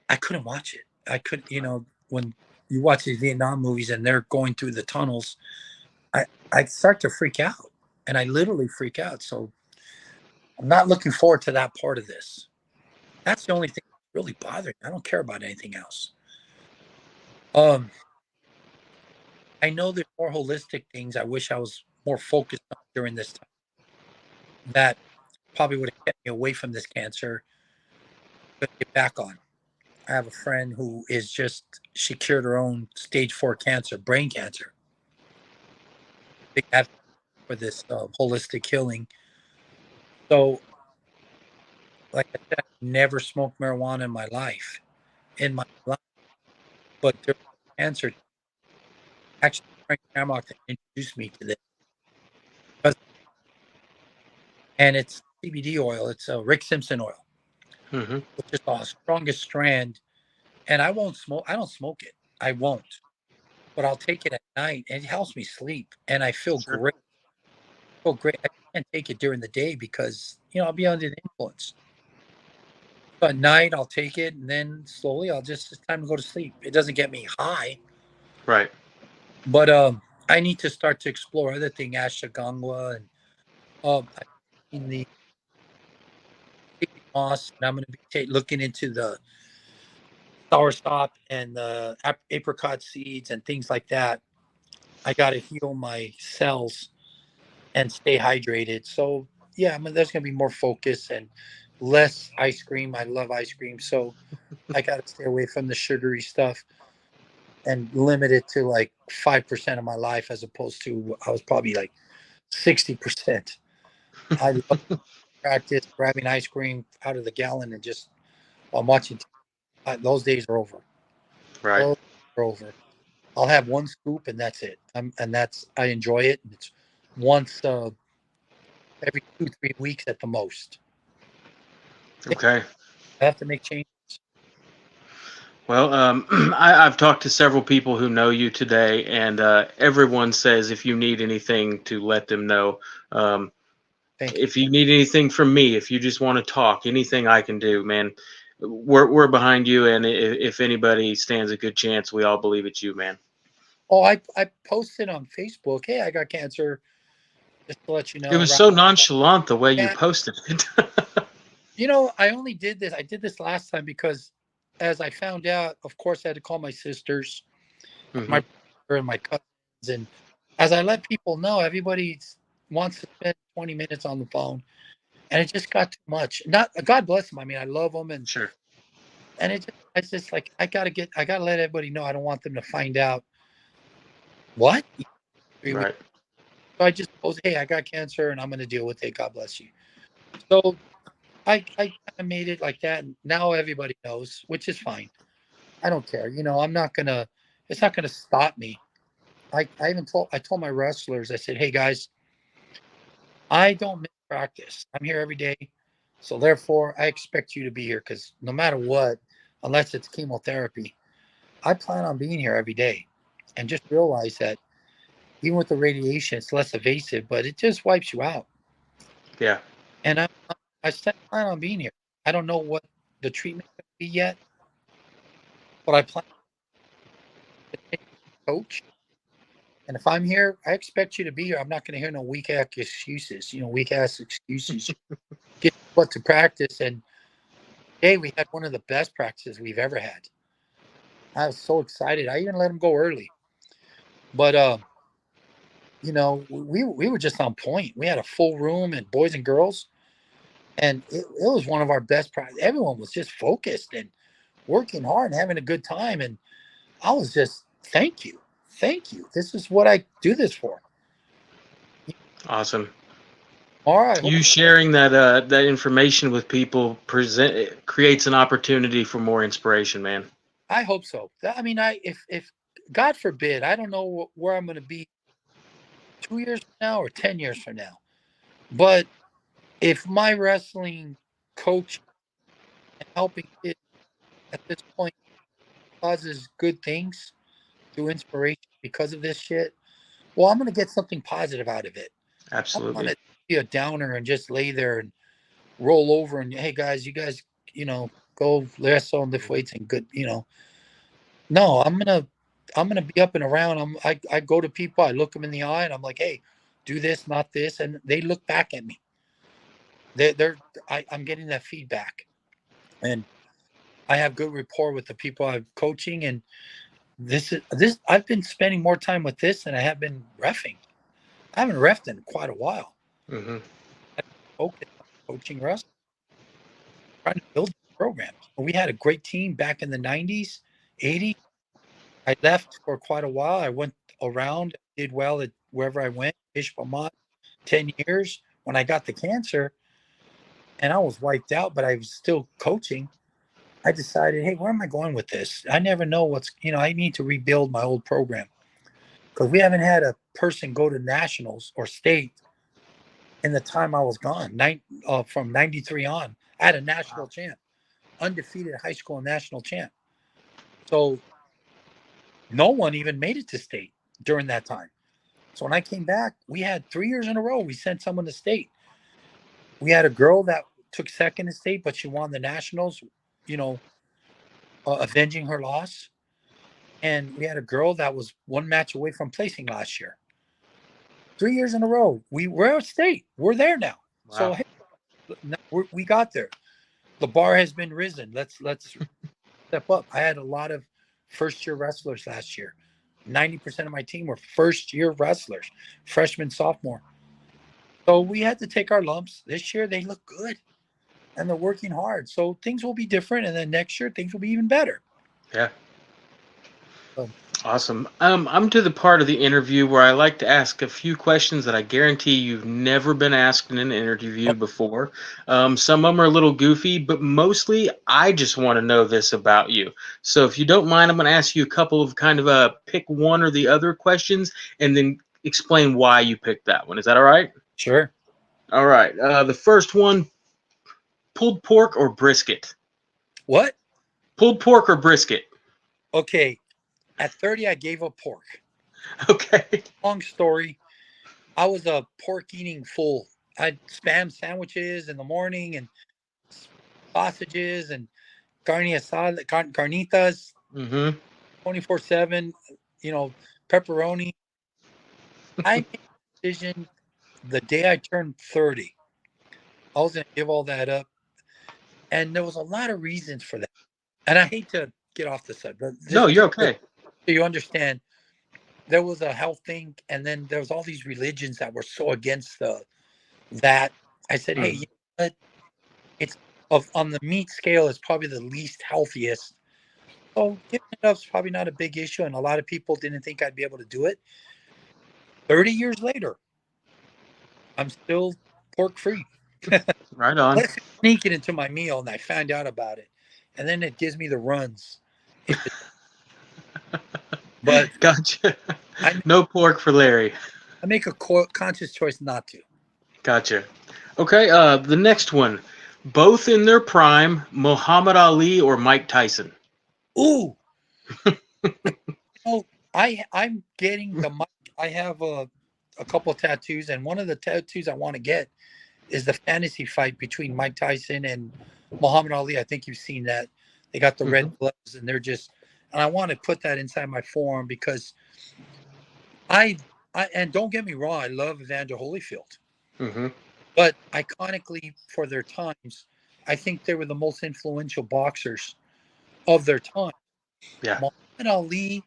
I couldn't watch it. I could, when you watch these Vietnam movies and they're going through the tunnels, I I start to freak out, and I literally freak out. So I'm not looking forward to that part of this. That's the only thing that's really bothering me. I don't care about anything else. Um, I know there's more holistic things I wish I was more focused on during this time. That probably would have kept me away from this cancer to get back on. I have a friend who is just, she cured her own stage 4 cancer, brain cancer. Big advocate for this holistic healing. So, like I said, I never smoked marijuana in my life, in my life. But there was cancer. Actually, Frank Shamrock introduced me to this. And it's CBD oil. It's a Rick Simpson oil, Hmm. which is the strongest strand. And I won't smoke. I don't smoke it. I won't. But I'll take it at night, and it helps me sleep. And I feel Sure. great. I feel great. I can't take it during the day because I'll be under the influence. So at night, I'll take it, and then slowly, it's time to go to sleep. It doesn't get me high, Right. but I need to start to explore other things, ashwagandha, and I've seen the moss, and I'm going to be looking into the soursop and the apricot seeds and things like that. I got to heal my cells and stay hydrated. So yeah, I mean, there's going to be more focus and less ice cream. I love ice cream, so I got to stay away from the sugary stuff and limit it to like 5% of my life, as opposed to I was probably like 60%. I love practice grabbing ice cream out of the gallon and just while I'm watching. Those days are over. Right. Those are over. I'll have one scoop and that's it. And that's I enjoy it. It's once every 2-3 weeks at the most. Okay. I have to make changes. Well, I've talked to several people who know you today, and everyone says if you need anything, to let them know. Um, Thank you. if you need anything from me, if you just want to talk, anything I can do, man, we're behind you. And if anybody stands a good chance, we all believe it's you, man. Oh, I posted on Facebook, hey, I got cancer, just to let you It know. was Right? so nonchalant the way you Yeah, posted it. I only did this. I did this last time because as I found out, of course, I had to call my sisters, Hmm. my brother, and my cousins. And as I let people know, everybody wants to spend 20 minutes on the phone. And it just got too much. Not God bless them. I mean, I love them, Sure. and it's just like I gotta let everybody know. I don't want them to find out what 3 weeks. Right. So I just post, hey, I got cancer, and I'm gonna deal with it. God bless you. So I kind of made it like that, and now everybody knows, which is fine. I don't care. I'm not gonna. It's not gonna stop me. I told my wrestlers. I said, hey guys, I don't miss practice. I'm here every day. So therefore, I expect you to be here because no matter what, unless it's chemotherapy, I plan on being here every day. And just realize that even with the radiation, it's less evasive, but it just wipes you out. Yeah. And I plan on being here. I don't know what the treatment could be yet, but I plan to continue to coach. And if I'm here, I expect you to be here. I'm not going to hear no weak ass excuses. Weak ass excuses. Get what to practice. And hey, we had one of the best practices we've ever had. I was so excited. I even let him go early. But we were just on point. We had a full room and boys and girls, and it was one of our best practices. Everyone was just focused and working hard and having a good time. And I was just, thank you, thank you. This is what I do this for. Awesome. All right, You sharing that information with people present creates an opportunity for more inspiration, man. I hope so. I mean, if God forbid, I don't know where I'm going to be 2 years from now or 10 years from now, but if my wrestling coach and helping kids at this point causes good things through inspiration because of this shit, well, I'm gonna get something positive out of it. I don't want Absolutely. to be a downer and just lay there and roll over and hey guys, you guys, go wrestle and lift Mhm. weights and good, No, I'm gonna be up and around. I go to people, I look them in the eye, and I'm like, hey, do this, not this, and they look back at me. I'm getting that feedback, and I have good rapport with the people I'm coaching, and this I've been spending more time with this than I have been reffing. I haven't reffed in quite a while. Hmm. I focus on coaching wrestling, trying to build programs. We had a great team back in the 90s, 80s. I left for quite a while. I went around, did well at wherever I went, Fish Vermont, 10 years. When I got the cancer and I was wiped out, but I was still coaching, I decided, hey, where am I going with this? I never know I need to rebuild my old program because we haven't had a person go to nationals or state in the time I was gone, from 93 on. I had a national Wow. champ, undefeated high school national champ. So no one even made it to state during that time. So when I came back, we had 3 years in a row. We sent someone to state. We had a girl that took second in state, but she won the nationals, you know, avenging her loss. And we had a girl that was one match away from placing last year. 3 years in a row. We're at state. We're there now. So Wow. hey, we got there. The bar has been risen. Let's step up. I had a lot of first year wrestlers last year. 90% of my team were first year wrestlers, freshman, sophomore. So we had to take our lumps. This year they look good and they're working hard. So things will be different. And then next year things will be even better. Yeah. So, Awesome. I'm to the part of the interview where I like to ask a few questions that I guarantee you've never been asked in an interview before. Some of them are a little goofy, but mostly I just want to know this about you. So if you don't mind, I'm going to ask you a couple of kind of pick one or the other questions and then explain why you picked that one. Is that all right? sure. All right. The first one, pulled pork or brisket? What? Pulled pork or brisket? Okay. At 30, I gave up pork. Okay. Long story. I was a pork eating fool. I had spam sandwiches in the morning and sausages and carne asada, carnitas Mm-hmm. 24/7, you know, pepperoni. I made a decision the day I turned 30. I was going to give all that up. And there was a lot of reasons for that. And I hate to get off the subject, but No, just you're so okay. you understand, there was a health thing, and then there was all these religions that were so against that. I said, hey, you Mm, know what? It's on the meat scale, it's probably the least healthiest. So giving it up is probably not a big issue, and a lot of people didn't think I'd be able to do it. 30 years later, I'm still pork free. right on. Let's sneak it into my meal, and I found out about it, and then it gives me the runs. If it, but Gotcha. I make, No pork for Larry. I make a conscious choice not to. Gotcha. Okay, the next one. Both in their prime, Muhammad Ali or Mike Tyson? Ooh, oh, I'm getting the mic. I have a couple of tattoos, and one of the tattoos I want to get is the fantasy fight between Mike Tyson and Muhammad Ali. I think you've seen that. They got the red Hmm. gloves, and and I want to put that inside my forearm because I, and don't get me wrong, I love Evander Holyfield, Hmm. but iconically for their times, I think they were the most influential boxers of their time. Yeah. Muhammad Ali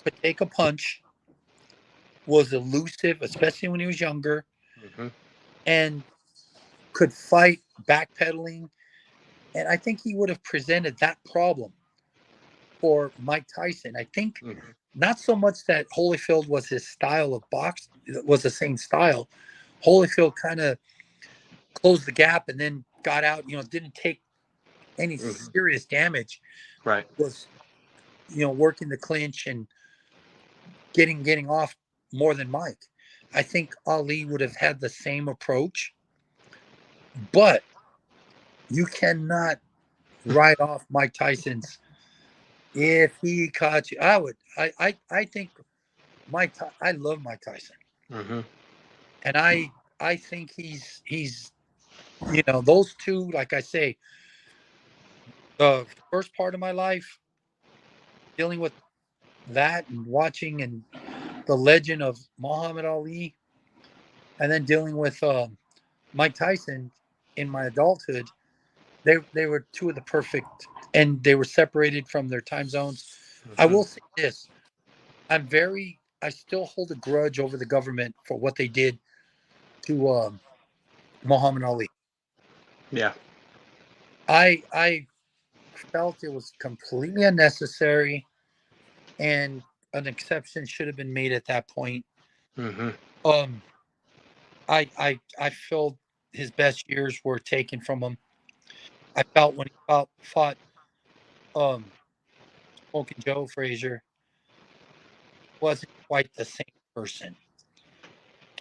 could take a punch, was elusive, especially when he was younger, Hmm. and could fight backpedaling. And I think he would have presented that problem for Mike Tyson. I think Hmm. not so much that Holyfield was his style of box was the same style. Holyfield kind of closed the gap and then got out. Didn't take any Hmm. serious damage. Right. Was working the clinch and getting off more than Mike. I think Ali would have had the same approach, but you cannot write off Mike Tyson's. If he caught you, I would. I think I love Mike Tyson, Hmm. and I think he's those two. Like I say, the first part of my life dealing with that and watching and the legend of Muhammad Ali, and then dealing with Mike Tyson, in my adulthood, they were two of the perfect, and they were separated from their time zones. I Hmm. will say this: I still hold a grudge over the government for what they did to Muhammad Ali. Yeah. I felt it was completely unnecessary, and an exception should have been made at that point. Hmm. Um, I feel his best years were taken from him. I felt when he fought um Smoking Joe Frazier wasn't quite the same person.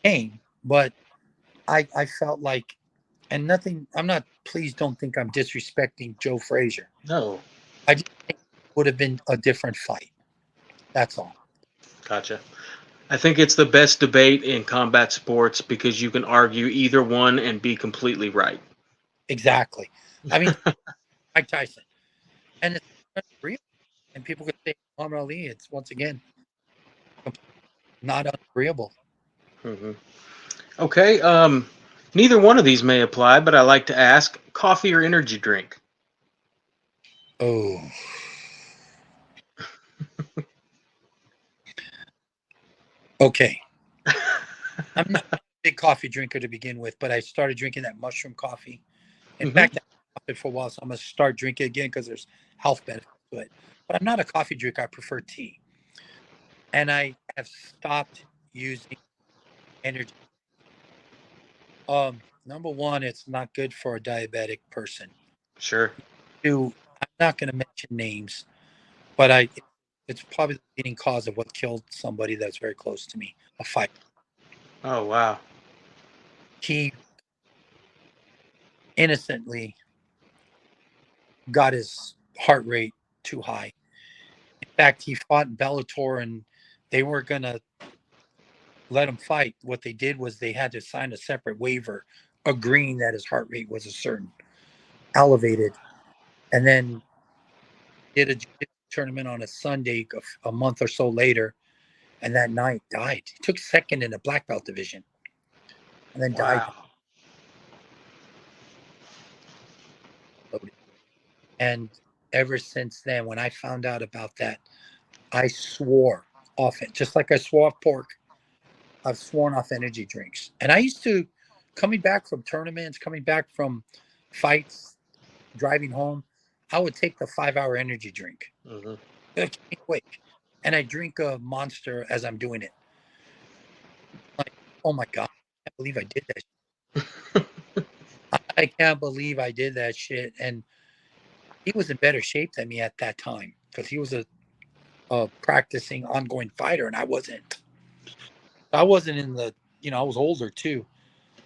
Came, but I felt like, and nothing. I'm not. Please don't think I'm disrespecting Joe Frazier. No. I just think it would have been a different fight. That's all. Gotcha. I think it's the best debate in combat sports because you can argue either one and be completely right. Exactly. I mean, Mike Tyson, and it's real. And people could say Muhammad Ali. It's once again not unagreeable. Hmm. Okay. Neither one of these may apply, but I like to ask: coffee or energy drink? Oh, okay. I'm not a big coffee drinker to begin with, but I started drinking that mushroom coffee. In Hmm. fact, I stopped it for a while, so I'm gonna start drinking again because there's health benefits to it. But I'm not a coffee drinker. I prefer tea, and I have stopped using energy. Number one, it's not good for a diabetic person. Sure. Two, I'm not going to mention names, but it's probably the leading cause of what killed somebody that's very close to me. A fight. Oh wow. He innocently got his heart rate too high. In fact, he fought in Bellator, and they weren't going to let him fight. What they did was they had to sign a separate waiver agreeing that his heart rate was a certain elevated, and then did a tournament on a Sunday a month or so later, and that night died. He took second in the black belt division, and then died. Wow. And ever since then, when I found out about that, I swore off it. Just like I swore off pork, I've sworn off energy drinks. And I used to, coming back from tournaments, coming back from fights, driving home, I would take the 5 hour energy drink. Hmm. It'll keep me awake. And I drink a monster as I'm doing it. Like, oh my God, I can't believe I did that. I can't believe I did that shit. And he was in better shape than me at that time because he was a practicing ongoing fighter, and I wasn't. I wasn't in the, I was older too.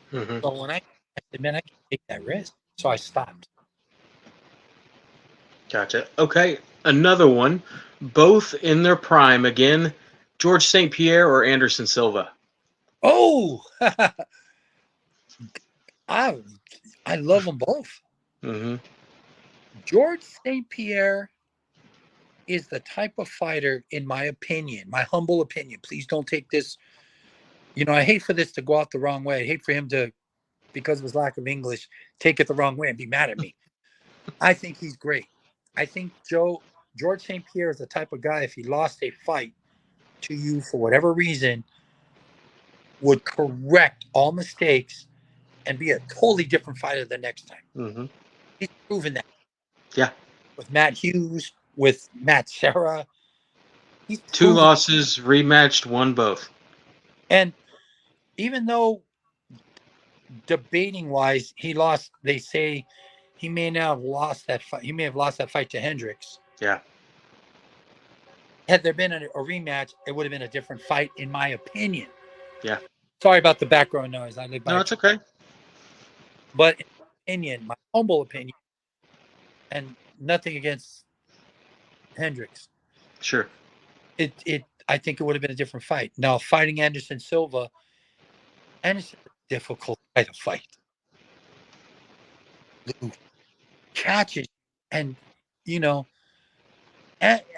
Hmm. So when I said, man, I can't take that risk. So I stopped. Gotcha. Okay. Another one. Both in their prime again. George St. Pierre or Anderson Silva? Oh, I, I love them both. Hmm. George St. Pierre is the type of fighter, in my opinion, my humble opinion. Please don't take this. I hate for this to go out the wrong way. I hate for him to, because of his lack of English, take it the wrong way and be mad at me. I think he's great. I think George St. Pierre is the type of guy, if he lost a fight to you for whatever reason, would correct all mistakes and be a totally different fighter the next time. Hmm. He's proven that Yeah. with Matt Hughes, with Matt Serra. He's Two proven. losses, rematched, won both. And even though debating wise, he lost, they say he may now have lost that fight. He may have lost that fight to Hendricks. Yeah. Had there been a rematch, it would have been a different fight, in my opinion. Yeah. Sorry about the background noise. I live by No, a it's tree. okay. But in my opinion, my humble opinion, and nothing against Hendricks, Sure. I think it would have been a different fight. Now, fighting Anderson Silva, Anderson's a difficult guy to fight. Lou catches, and you know,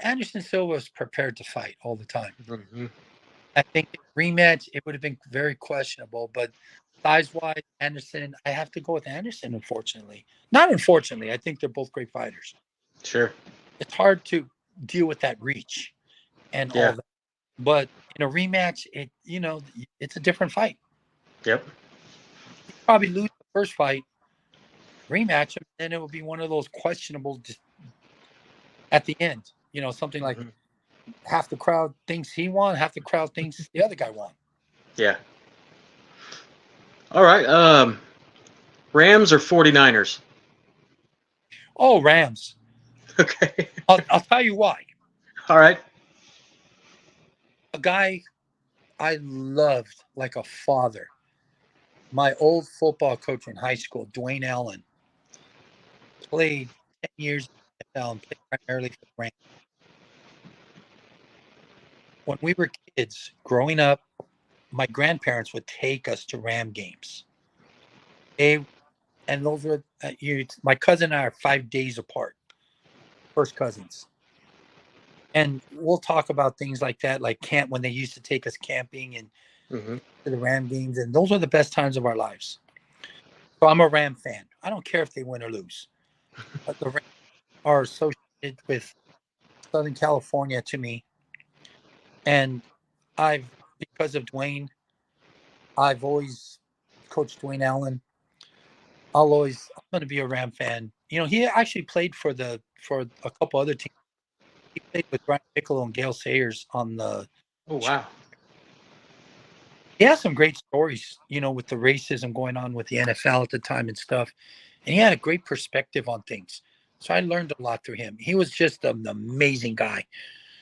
Anderson Silva is prepared to fight all the time. Hmm. I think rematch, it would have been very questionable, but Size-wise, Anderson, I have to go with Anderson, unfortunately. Not unfortunately, I think they're both great fighters. Sure. It's hard to deal with that reach and all Yeah. that. But in a rematch, it's a different fight. Yep. You probably lose the first fight, rematch him, and it will be one of those questionable at the end. Something like Hmm. half the crowd thinks he won, half the crowd thinks the other guy won. Yeah. All right. Rams or 49ers? Oh, Rams. Okay. I'll tell you why. All right. A guy I loved like a father. My old football coach in high school, Dwayne Allen, played 10 years in the NFL and played primarily for the Rams. When we were kids growing up, my grandparents would take us to Ram games. They and those were my cousin and I are 5 days apart, first cousins. And we'll talk about things like that, like camp when they used to take us camping and Hmm. to the Ram games, and those were the best times of our lives. So I'm a Ram fan. I don't care if they win or lose. But the Rams are associated with Southern California to me, and I've because of Dwayne, I've always coached Dwayne Allen. I'm going to be a Ram fan. He actually played for a couple other teams. He played with Brian Piccolo and Gale Sayers on the. Oh, wow. He has some great stories, with the racism going on with the NFL at the time and stuff. And he had a great perspective on things. So I learned a lot through him. He was just an amazing guy.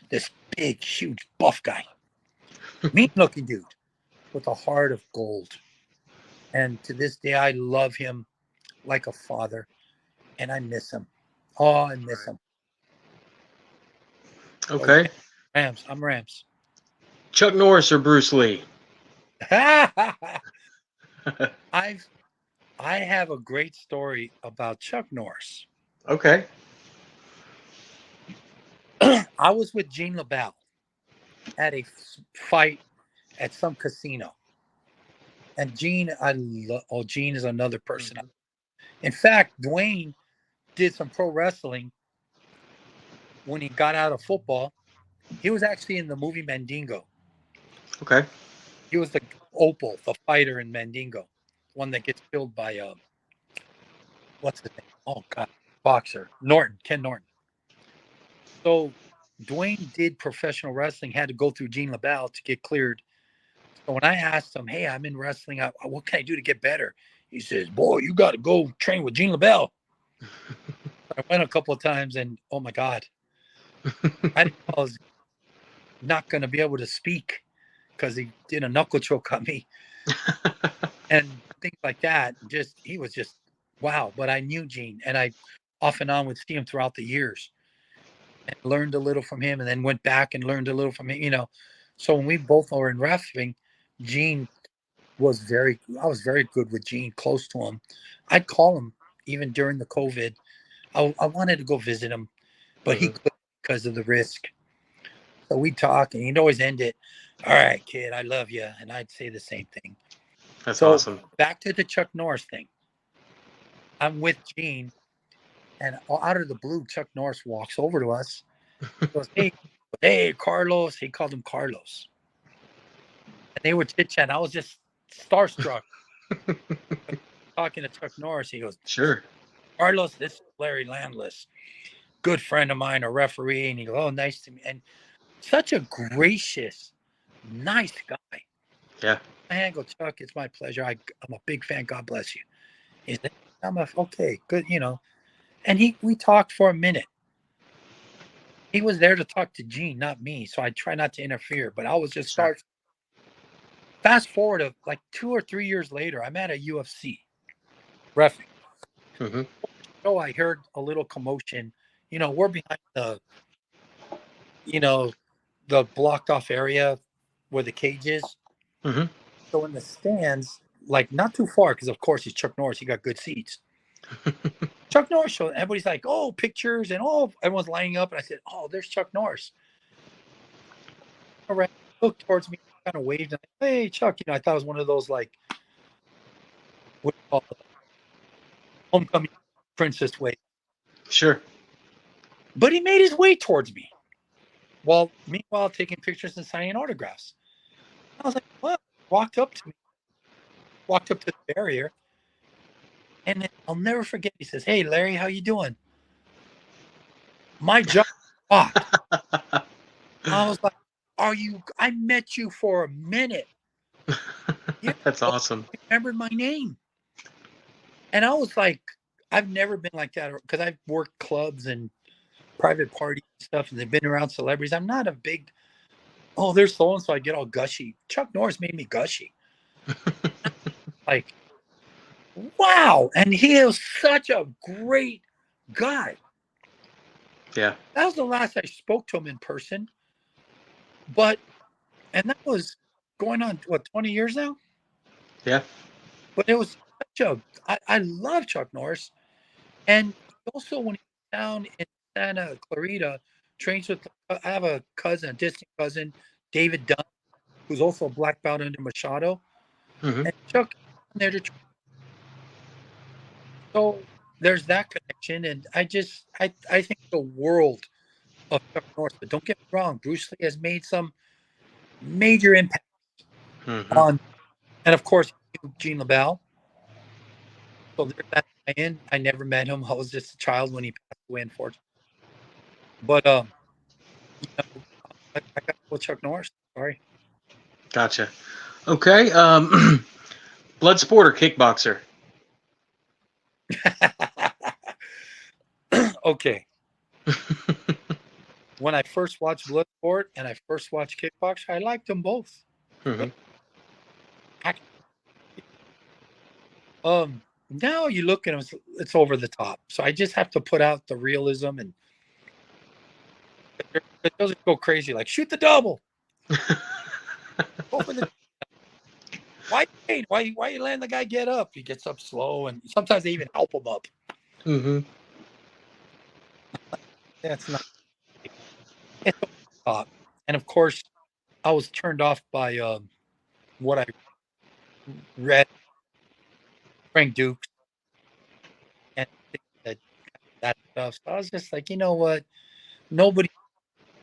This big, huge, buff guy, mean looking dude with a heart of gold. And to this day, I love him like a father, and I miss him. Oh, I miss him. So Okay. Rams, I'm Rams. Chuck Norris or Bruce Lee? I've I have a great story about Chuck Norris. Okay. I was with Gene LaBelle at a fight at some casino, and Gene is another person. Mhm. In fact, Dwayne did some pro wrestling when he got out of football. He was actually in the movie Mandingo. Okay. He was the Opal, the fighter in Mandingo, one that gets killed by what's his name? Oh God, boxer Norton, Ken Norton. So Dwayne did professional wrestling, had to go through Gene LaBelle to get cleared. So when I asked him, "Hey, I'm in wrestling. What can I do to get better?" He says, "Boy, you got to go train with Gene LaBelle." I went a couple of times, and oh my God, I didn't know I was not going to be able to speak because he did a knuckle choke on me and things like that. Just he was just wow. But I knew Gene, and I off and on would see him throughout the years and learned a little from him, and then went back and learned a little from him. So when we both were in wrestling, Gene I was very good with Gene, close to him. I'd call him even during the COVID. I wanted to go visit him, but he Hmm. couldn't because of the risk. So we'd talk, and he'd always end it, "All right, kid, I love you," and I'd say the same thing. That's So awesome. back to the Chuck Norris thing. I'm with Gene, and out of the blue, Chuck Norris walks over to us. He goes, hey, Carlos. He called him Carlos, and they were chit chatting. I was just starstruck talking to Chuck Norris. He goes, Sure. Carlos, this is Larry Landless, good friend of mine, a referee. And he goes, oh, nice to meet. And such a gracious, nice guy. Yeah. My hand go, Chuck, it's my pleasure. I'm a big fan. God bless you. He said, okay, good. And we talked for a minute. He was there to talk to Gene, not me. So I try not to interfere, but I was just Sure. start. Fast forward to like 2 or 3 years later, I'm at a UFC reffing. Hmm. So I heard a little commotion. We're behind you know, the blocked off area where the cage is. Hmm. So in the stands, like not too far, because of course he's Chuck Norris, he got good seats. Chuck Norris show. Everybody's like, oh, pictures, and oh, everyone's lining up. And I said, oh, there's Chuck Norris. Around, looked towards me, kind of waved, and hey, Chuck. I thought it was one of those like what do you call it, homecoming princess way. Sure. But he made his way towards me while meanwhile taking pictures and signing autographs. I was like, what? Walked up to me, walked up to the barrier, and then I'll never forget. He says, "Hey, Larry, how you doing?" My jaw dropped. I was like, "Are you? I met you for a minute. You That's awesome. remembered my name." And I was like, I've never been like that because I've worked clubs and private parties and stuff, and they've been around celebrities. I'm not a big, oh, there's so and so. I get all gushy. Chuck Norris made me gushy. Like, wow. And he is such a great guy. Yeah. That was the last I spoke to him in person. But, and that was going on, what, 20 years now? Yeah. But it was such a, I love Chuck Norris. And also, when he was down in Santa Clarita, trains with, I have a cousin, a distant cousin, David Dunn, who's also a black belt under Machado. Hmm. And Chuck there to, so there's that connection. And I think the world of Chuck Norris, but don't get me wrong, Bruce Lee has made some major impact Hmm. on, and of course, Gene LaBelle. So there's that tie-in. I never met him. I was just a child when he passed away, unfortunately. But you know, I got to go with Chuck Norris. Sorry. Gotcha. Okay. Blood sport or kickboxer? Okay. When I first watched Bloodsport and I first watched Kickboxer, I liked them both. Hmm. Now you look at them, it's over the top. So I just have to put out the realism, and it doesn't go crazy like shoot the double, go for the. Why you letting the guy get up? He gets up slow, and sometimes they even help him up. Hmm. That's not. It's over the top. And of course, I was turned off by what I read, Frank Dukes, and that that stuff. So I was just like, you know what? Nobody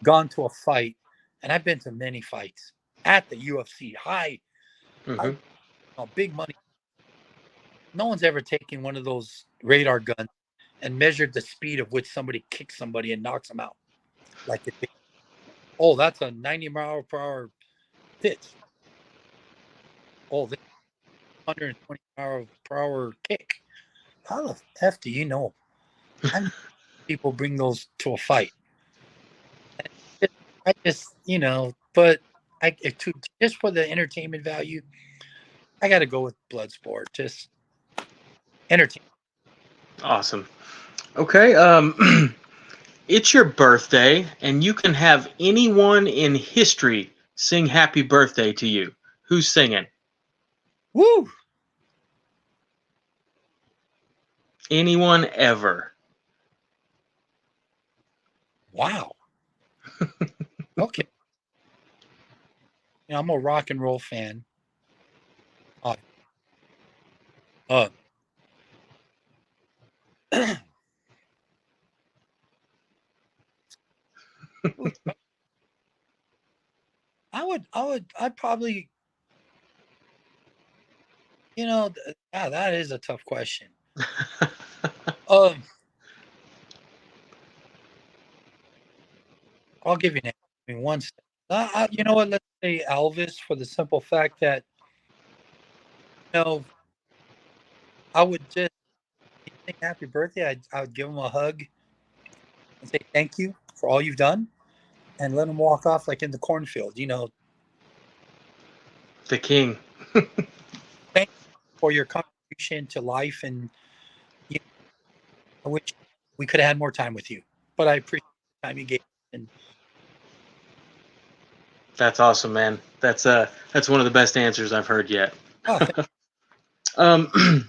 gone to a fight, and I've been to many fights at the UFC, high, Hmm. big money. No one's ever taken one of those radar guns and measured the speed of which somebody kicks somebody and knocks them out. Like, oh, that's a 90 mile per hour pitch. Oh, this 120 mile per hour kick. How the f do you know? How people bring those to a fight? I just, but to just for the entertainment value, I got to go with Bloodsport. Just entertainment. Awesome. Okay. It's your birthday, and you can have anyone in history sing happy birthday to you. Who's singing? Woo! Anyone ever. Wow. Okay. I'm a rock and roll fan. Uh, uh, I'd probably, yeah, that is a tough question. Um, I'll give you an answer. I mean, one step. You know what? Let's say Elvis for the simple fact that, you know, I would just sing happy birthday. I would give him a hug and say thank you for all you've done and let him walk off like in the cornfield. The king. Thank you for your contribution to life, and you know, I wish we could have had more time with you. But I appreciate the time you gave. And That's awesome, man. That's one of the best answers I've heard yet. oh, Um,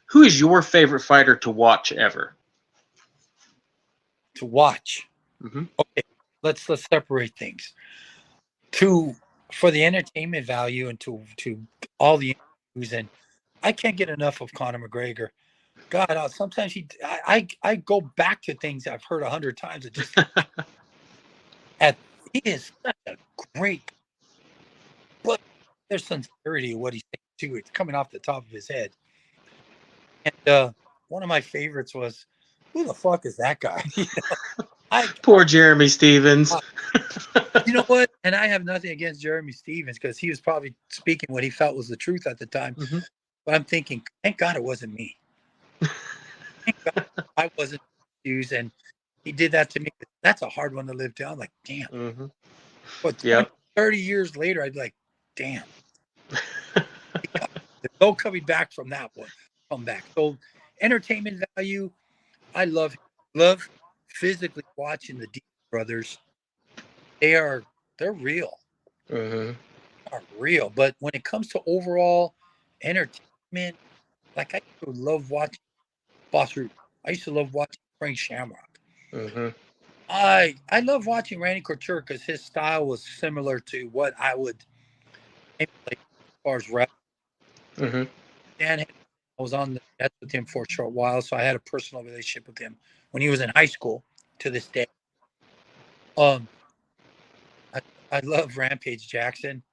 who is your favorite fighter to watch ever? to watch. Hmm. Okay, let's separate things. To For the entertainment value and to all the interviews, and I can't get enough of Conor McGregor. God, sometimes I go back to things I've heard 100 times. It just at he is such a great, but there's sincerity in what he's saying too. It's coming off the top of his head. And one of my favorites was, "Who the fuck is that guy?" I Poor Jeremy Stevens. you know what? And I have nothing against Jeremy Stevens because he was probably speaking what he felt was the truth at the time. Hmm. But I'm thinking, thank God it wasn't me. Thank God I wasn't confused, and he did that to me. That's a hard one to live down. Like, damn. Hmm. But 20, Yep. 30 years later, I'd be like, damn. There's no coming back from that one. Come back. So, entertainment value, I love physically watching the D brothers. They're real. Hmm. Are real. But when it comes to overall entertainment, like I used to love watching Boss Root. I used to love watching Frank Shamrock. Hmm. I love watching Randy Couture because his style was similar to what I would emulate as far as rap. Hmm. Dan, I was on the Jets with him for a short while, so I had a personal relationship with him when he was in high school. To this day, um, I, I love Rampage Jackson.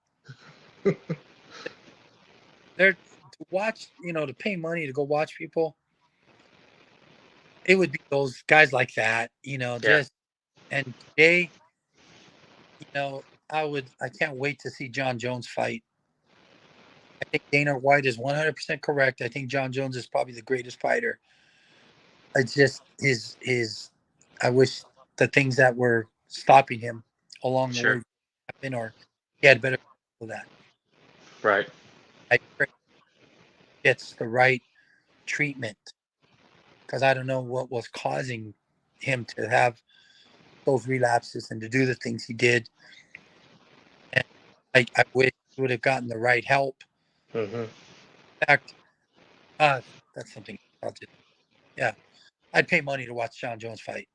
They're to watch, to pay money to go watch people. It would be those guys like that, Yeah. just and today, I can't wait to see John Jones fight. I think Dana White is 100% correct. I think John Jones is probably the greatest fighter. It's just I wish the things that were stopping him along the way Sure. happened, or he had better for that. Right. I pray he gets the right treatment because I don't know what was causing him to have those relapses and to do the things he did. And I wish he would have gotten the right help. Hmm. In fact, uh, that's something I'll just, yeah, I'd pay money to watch John Jones fight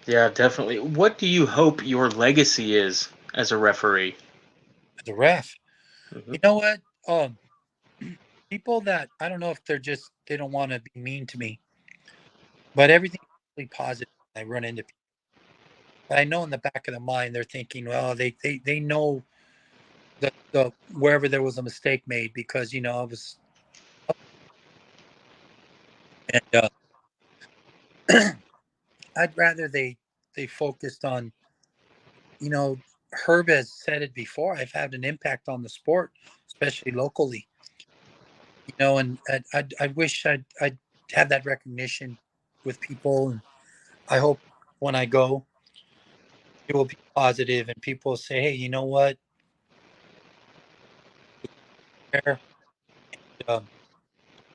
Yeah, definitely. What do you hope your legacy is as a referee? as a ref. Hmm. You know what? People that I don't know if they don't want to be mean to me, but everything's really positive. I run into people. But I know in the back of the mind they're thinking, well, they know the wherever there was a mistake made because I was and I'd rather they focused on Herb has said it before. I've had an impact on the sport, especially locally. And I wish I'd have that recognition with people, and I hope when I go, it will be positive, and people will say, "Hey, you know what? Fair." Um,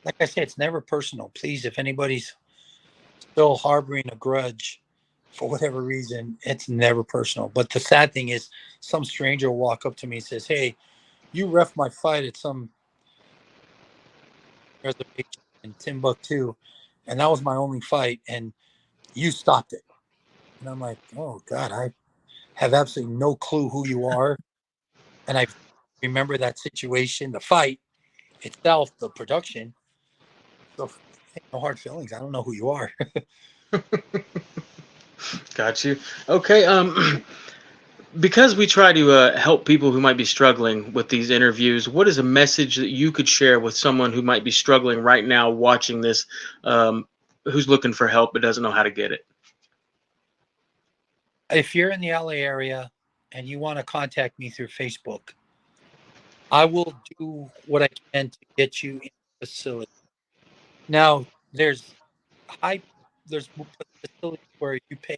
like I said, it's never personal. Please, if anybody's still harboring a grudge for whatever reason, it's never personal. But the sad thing is, some stranger will walk up to me and says, "Hey, you ref my fight at some reservation in Timbuktu, and that was my only fight, and you stopped it." And I'm like, "Oh God, I have absolutely no clue who you are." And I remember that situation, the fight itself, the production. So no hard feelings. I don't know who you are. Got you. Okay. Because we try to help people who might be struggling with these interviews, what is a message that you could share with someone who might be struggling right now watching this, who's looking for help but doesn't know how to get it? If you're in the LA area and you want to contact me through Facebook, I will do what I can to get you in the facility. Now, high, there's facilities where you pay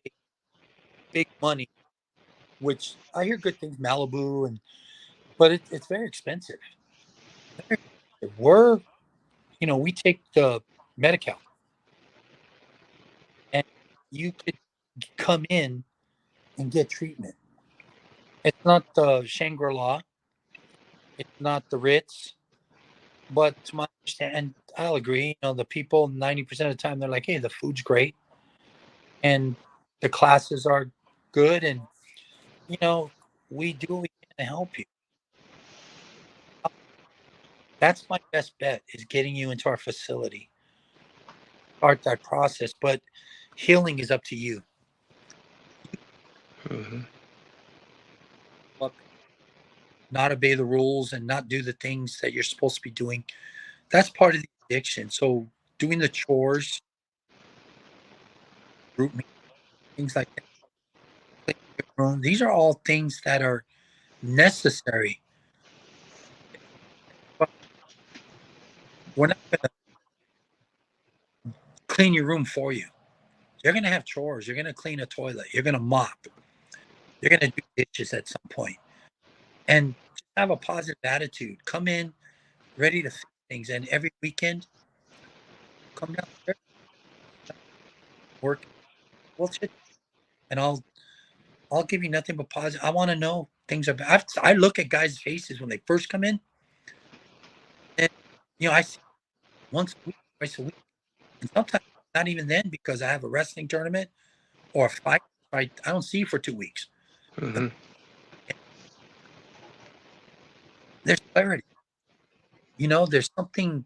big money, which I hear good things, Malibu, but it's very expensive. Very expensive. We take the Medi-Cal, and you could come in and get treatment. It's not the Shangri-La, it's not the Ritz, but to my understanding, and I'll agree, the people 90% of the time they're like, hey, the food's great and the classes are good, and you know, we do what we can to help you. That's my best bet, is getting you into our facility. Start that process, but healing is up to you. Hmm. Up, not obey the rules and not do the things that you're supposed to be doing. That's part of the addiction. So doing the chores, group meetings, things like that, cleaning your room, these are all things that are necessary. But we're not going to clean your room for you. You're going to have chores. You're going to clean a toilet. You're going to mop. You're going to do dishes at some point. And just have a positive attitude. Come in ready to fix things. And every weekend, come downstairs, work, we'll chit, and I'll give you nothing but positive. I want to know things about. I look at guys' faces when they first come in, and I see once a week, twice a week, and sometimes not even then because I have a wrestling tournament or a fight. I don't see you for 2 weeks. But Hmm. there's clarity. There's something.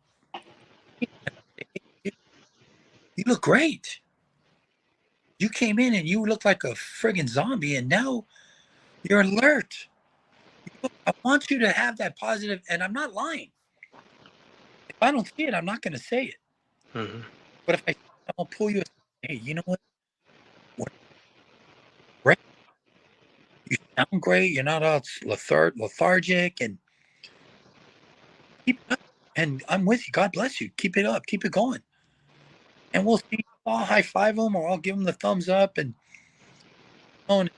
You you look great. You came in and you look like a friggin' zombie, and now you're alert. I want you to have that positive, and I'm not lying. If I don't see it, I'm not going to say it. Hmm. But if I, I'll pull you. Hey, you know what? What great. You sound great. You're not all lethargic, and keep it up. And I'm with you. God bless you. Keep it up. Keep it going. And we'll see. I'll high five them, or I'll give them the thumbs up, and and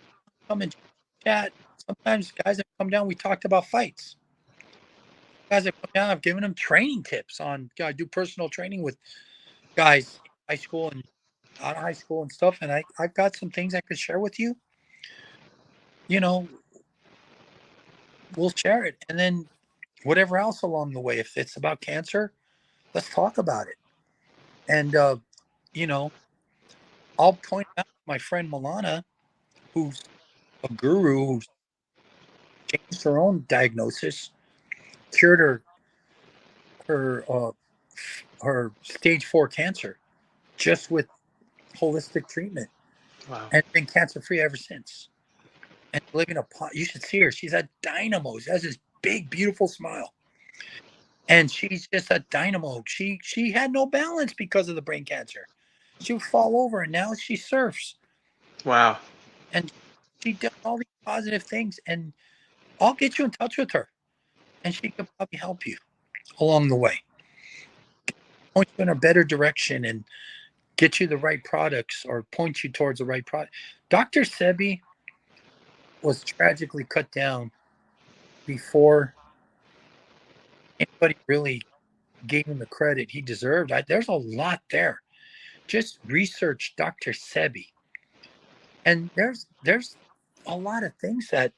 come and chat. Sometimes guys that come down, we talked about fights. Guys that come down, I've given them training tips on. I do personal training with guys in high school and out of high school and stuff. And I've got some things I could share with you. You know, we'll share it. And then whatever else along the way, if it's about cancer, let's talk about it. And, you know, I'll point out my friend Milana, who's a guru who's changed her own diagnosis, cured her her stage 4 cancer just with holistic treatment, Wow. and been cancer free ever since. And living a pot. You should see her. She's a dynamo. She has this big, beautiful smile, and she's just a dynamo. She had no balance because of the brain cancer. She would fall over, and now she surfs, Wow. and she does all these positive things. And I'll get you in touch with her, and she could probably help you along the way, point you in a better direction, and get you the right products or point you towards the right product. Dr. Sebi was tragically cut down before anybody really gave him the credit he deserved. There's a lot there. Just research Dr. Sebi, and there's a lot of things that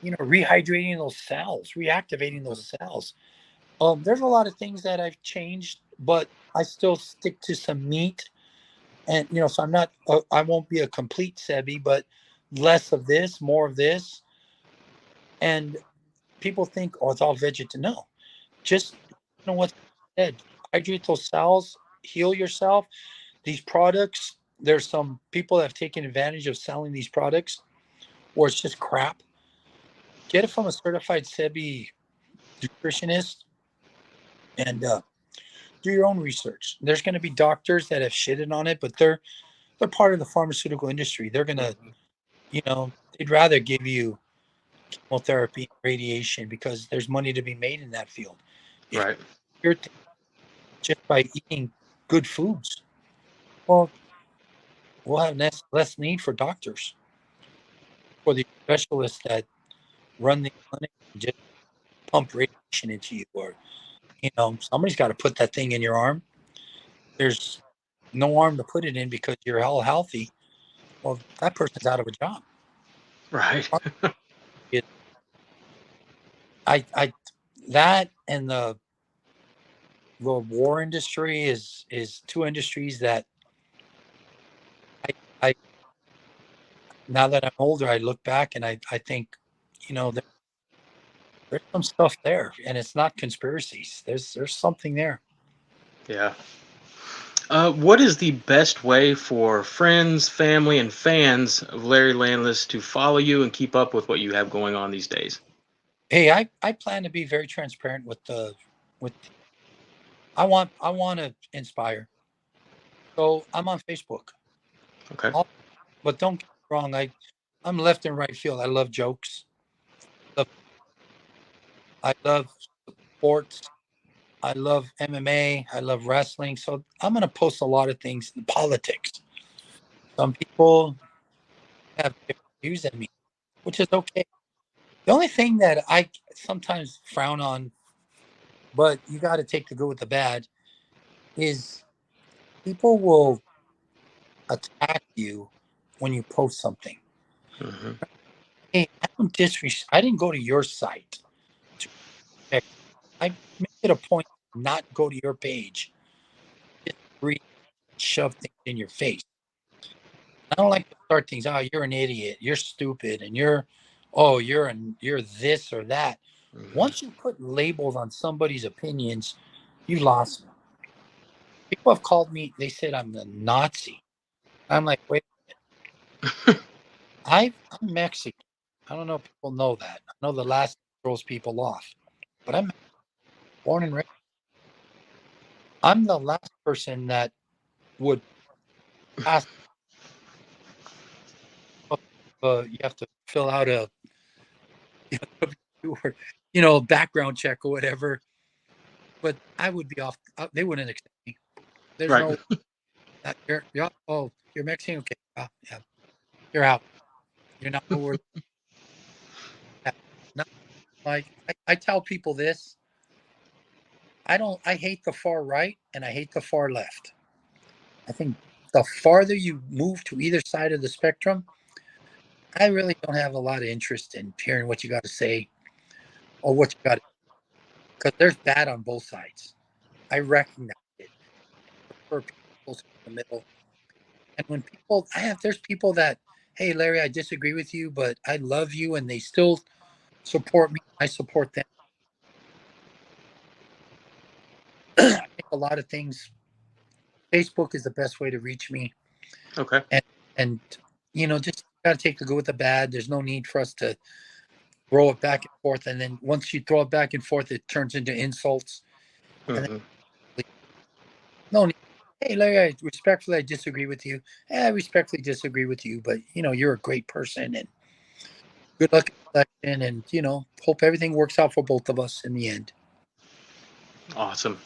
rehydrating those cells, reactivating those cells. There's a lot of things that I've changed, but I still stick to some meat, and so I'm not. I won't be a complete Sebi, but less of this, more of this, and people think, oh, it's all vegetarian. No, just what I said. Hydrate those cells, heal yourself. These products, there's some people that have taken advantage of selling these products, or it's just crap. Get it from a certified SEBI nutritionist, and do your own research. There's going to be doctors that have shitted on it, but they're part of the pharmaceutical industry. They're going to, Hmm. they'd rather give you chemotherapy, radiation, because there's money to be made in that field. If Right. you're just by eating good foods, well, we'll have less need for doctors, for the specialists that run the clinic and just pump radiation into you, or somebody's got to put that thing in your arm. There's no arm to put it in because you're all healthy. Well, that person's out of a job. Right. I that and the war industry is two industries that I now that I'm older, I look back and I think, you know, there's some stuff there, and it's not conspiracies. There's something there. Yeah. What is the best way for friends, family, and fans of Larry Landless to follow you and keep up with what you have going on these days? Hey, I plan to be very transparent with with I want to inspire. So I'm on Facebook. Okay. I'll, but don't get me wrong. I'm left and right field. I love jokes. Love- I love sports. I love MMA. I love wrestling. So I'm going to post a lot of things in politics. Some people have different views than me, which is okay. The only thing that I sometimes frown on, but you got to take the good with the bad, is people will attack you when you post something. Hmm. Hey, I didn't go to your site to check. I make it a point to not go to your page. Disagree, shove things in your face. I don't like to start things. Oh, you're an idiot. You're stupid, and you're this or that. Hmm. Once you put labels on somebody's opinions, you lost me. People have called me. They said I'm the Nazi. I'm like, wait, I'm Mexican. I don't know if people know that. I know the last throws people off, but I'm born and raised. I'm the last person that would ask. You have to fill out a or background check or whatever. But I would be off. They wouldn't accept me. There's Right. no. You're Mexican. Okay, yeah, you're out. You're not nowhere. Not like I tell people this. I don't. I hate the far right and I hate the far left. I think the farther you move to either side of the spectrum, I really don't have a lot of interest in hearing what you got to say or what you got, because there's bad on both sides. I recognize it. I prefer people in the middle. And when there's people that, hey, Larry, I disagree with you, but I love you, and they still support me. I support them. I think a lot of things. Facebook is the best way to reach me, Okay. and and just got to take the good with the bad. There's no need for us to throw it back and forth, and then once you throw it back and forth, it turns into insults. And Hmm. then, no need. Hey, Larry, I disagree with you. I respectfully disagree with you, but you're a great person, and good luck in the election, and hope everything works out for both of us in the end. Awesome.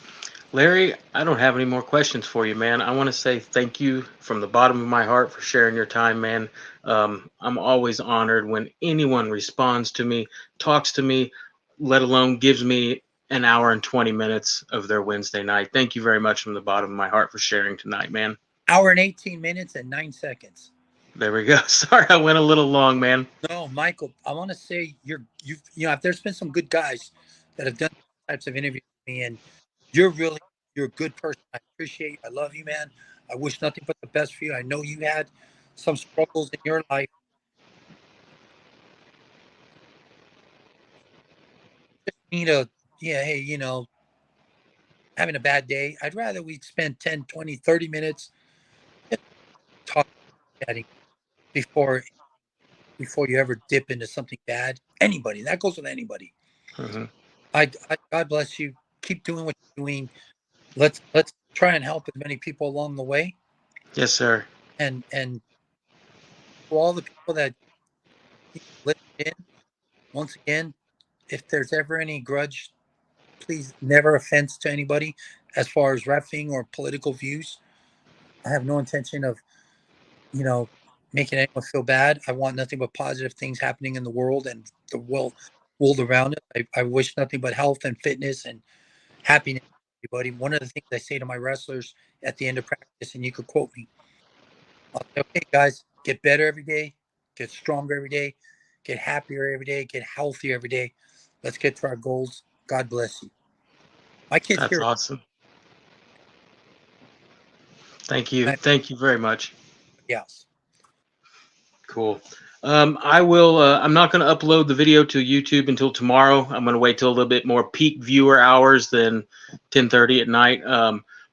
Larry, I don't have any more questions for you, man. I want to say thank you from the bottom of my heart for sharing your time, man. I'm always honored when anyone responds to me, talks to me, let alone gives me an hour and 20 minutes of their Wednesday night. Thank you very much from the bottom of my heart for sharing tonight, man. Hour and 18 minutes and 9 seconds. There we go. Sorry, I went a little long, man. No, Michael, I want to say there's been some good guys that have done types of interviews with me, and you're you're a good person. I appreciate you. I love you, man. I wish nothing but the best for you. I know you had some struggles in your life. Just need a yeah, hey, having a bad day. I'd rather we'd spend 10, 20, 30 minutes just talking, chatting before before you ever dip into something bad. Anybody. That goes with anybody. Hmm. God bless you. Keep doing what you're doing. Let's try and help as many people along the way. Yes, sir. And for all the people that listened in, once again, if there's ever any grudge, please never offense to anybody as far as refing or political views. I have no intention of, you know, making anyone feel bad. I want nothing but positive things happening in the world and the world around us. I wish nothing but health and fitness and happiness to everybody. One of the things I say to my wrestlers at the end of practice, and you could quote me, I'll say, okay, guys, get better every day, get stronger every day, get happier every day, get healthier every day. Let's get to our goals. God bless you. My kids That's hear awesome. Thank you. it, Thank you very much. everybody else. Cool. I will. I'm not going to upload the video to YouTube until tomorrow. I'm going to wait till a little bit more peak viewer hours than 10:30 at night.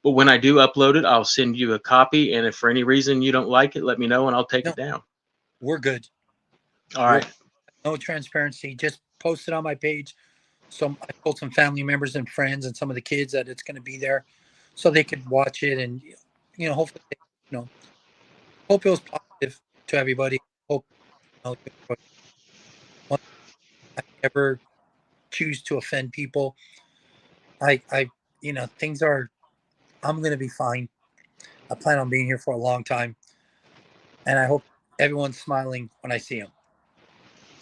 But when I do upload it, I'll send you a copy. And if for any reason you don't like it, let me know and I'll take No, it down. we're good. All We're right. no transparency. Just post it on my page. So I told some family members and friends and some of the kids that it's going to be there, so they could watch it and hopefully hope it was positive to everybody. Hope you know, if I ever choose to offend people, I things are. I'm going to be fine. I plan on being here for a long time, and I hope everyone's smiling when I see them.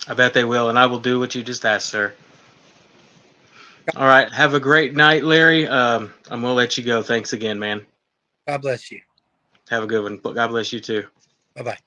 I bet they will, and I will do what you just asked, sir. All right. Have a great night, Larry. I'm going to let you go. Thanks again, man. God bless you. Have a good one. God bless you too. Bye bye.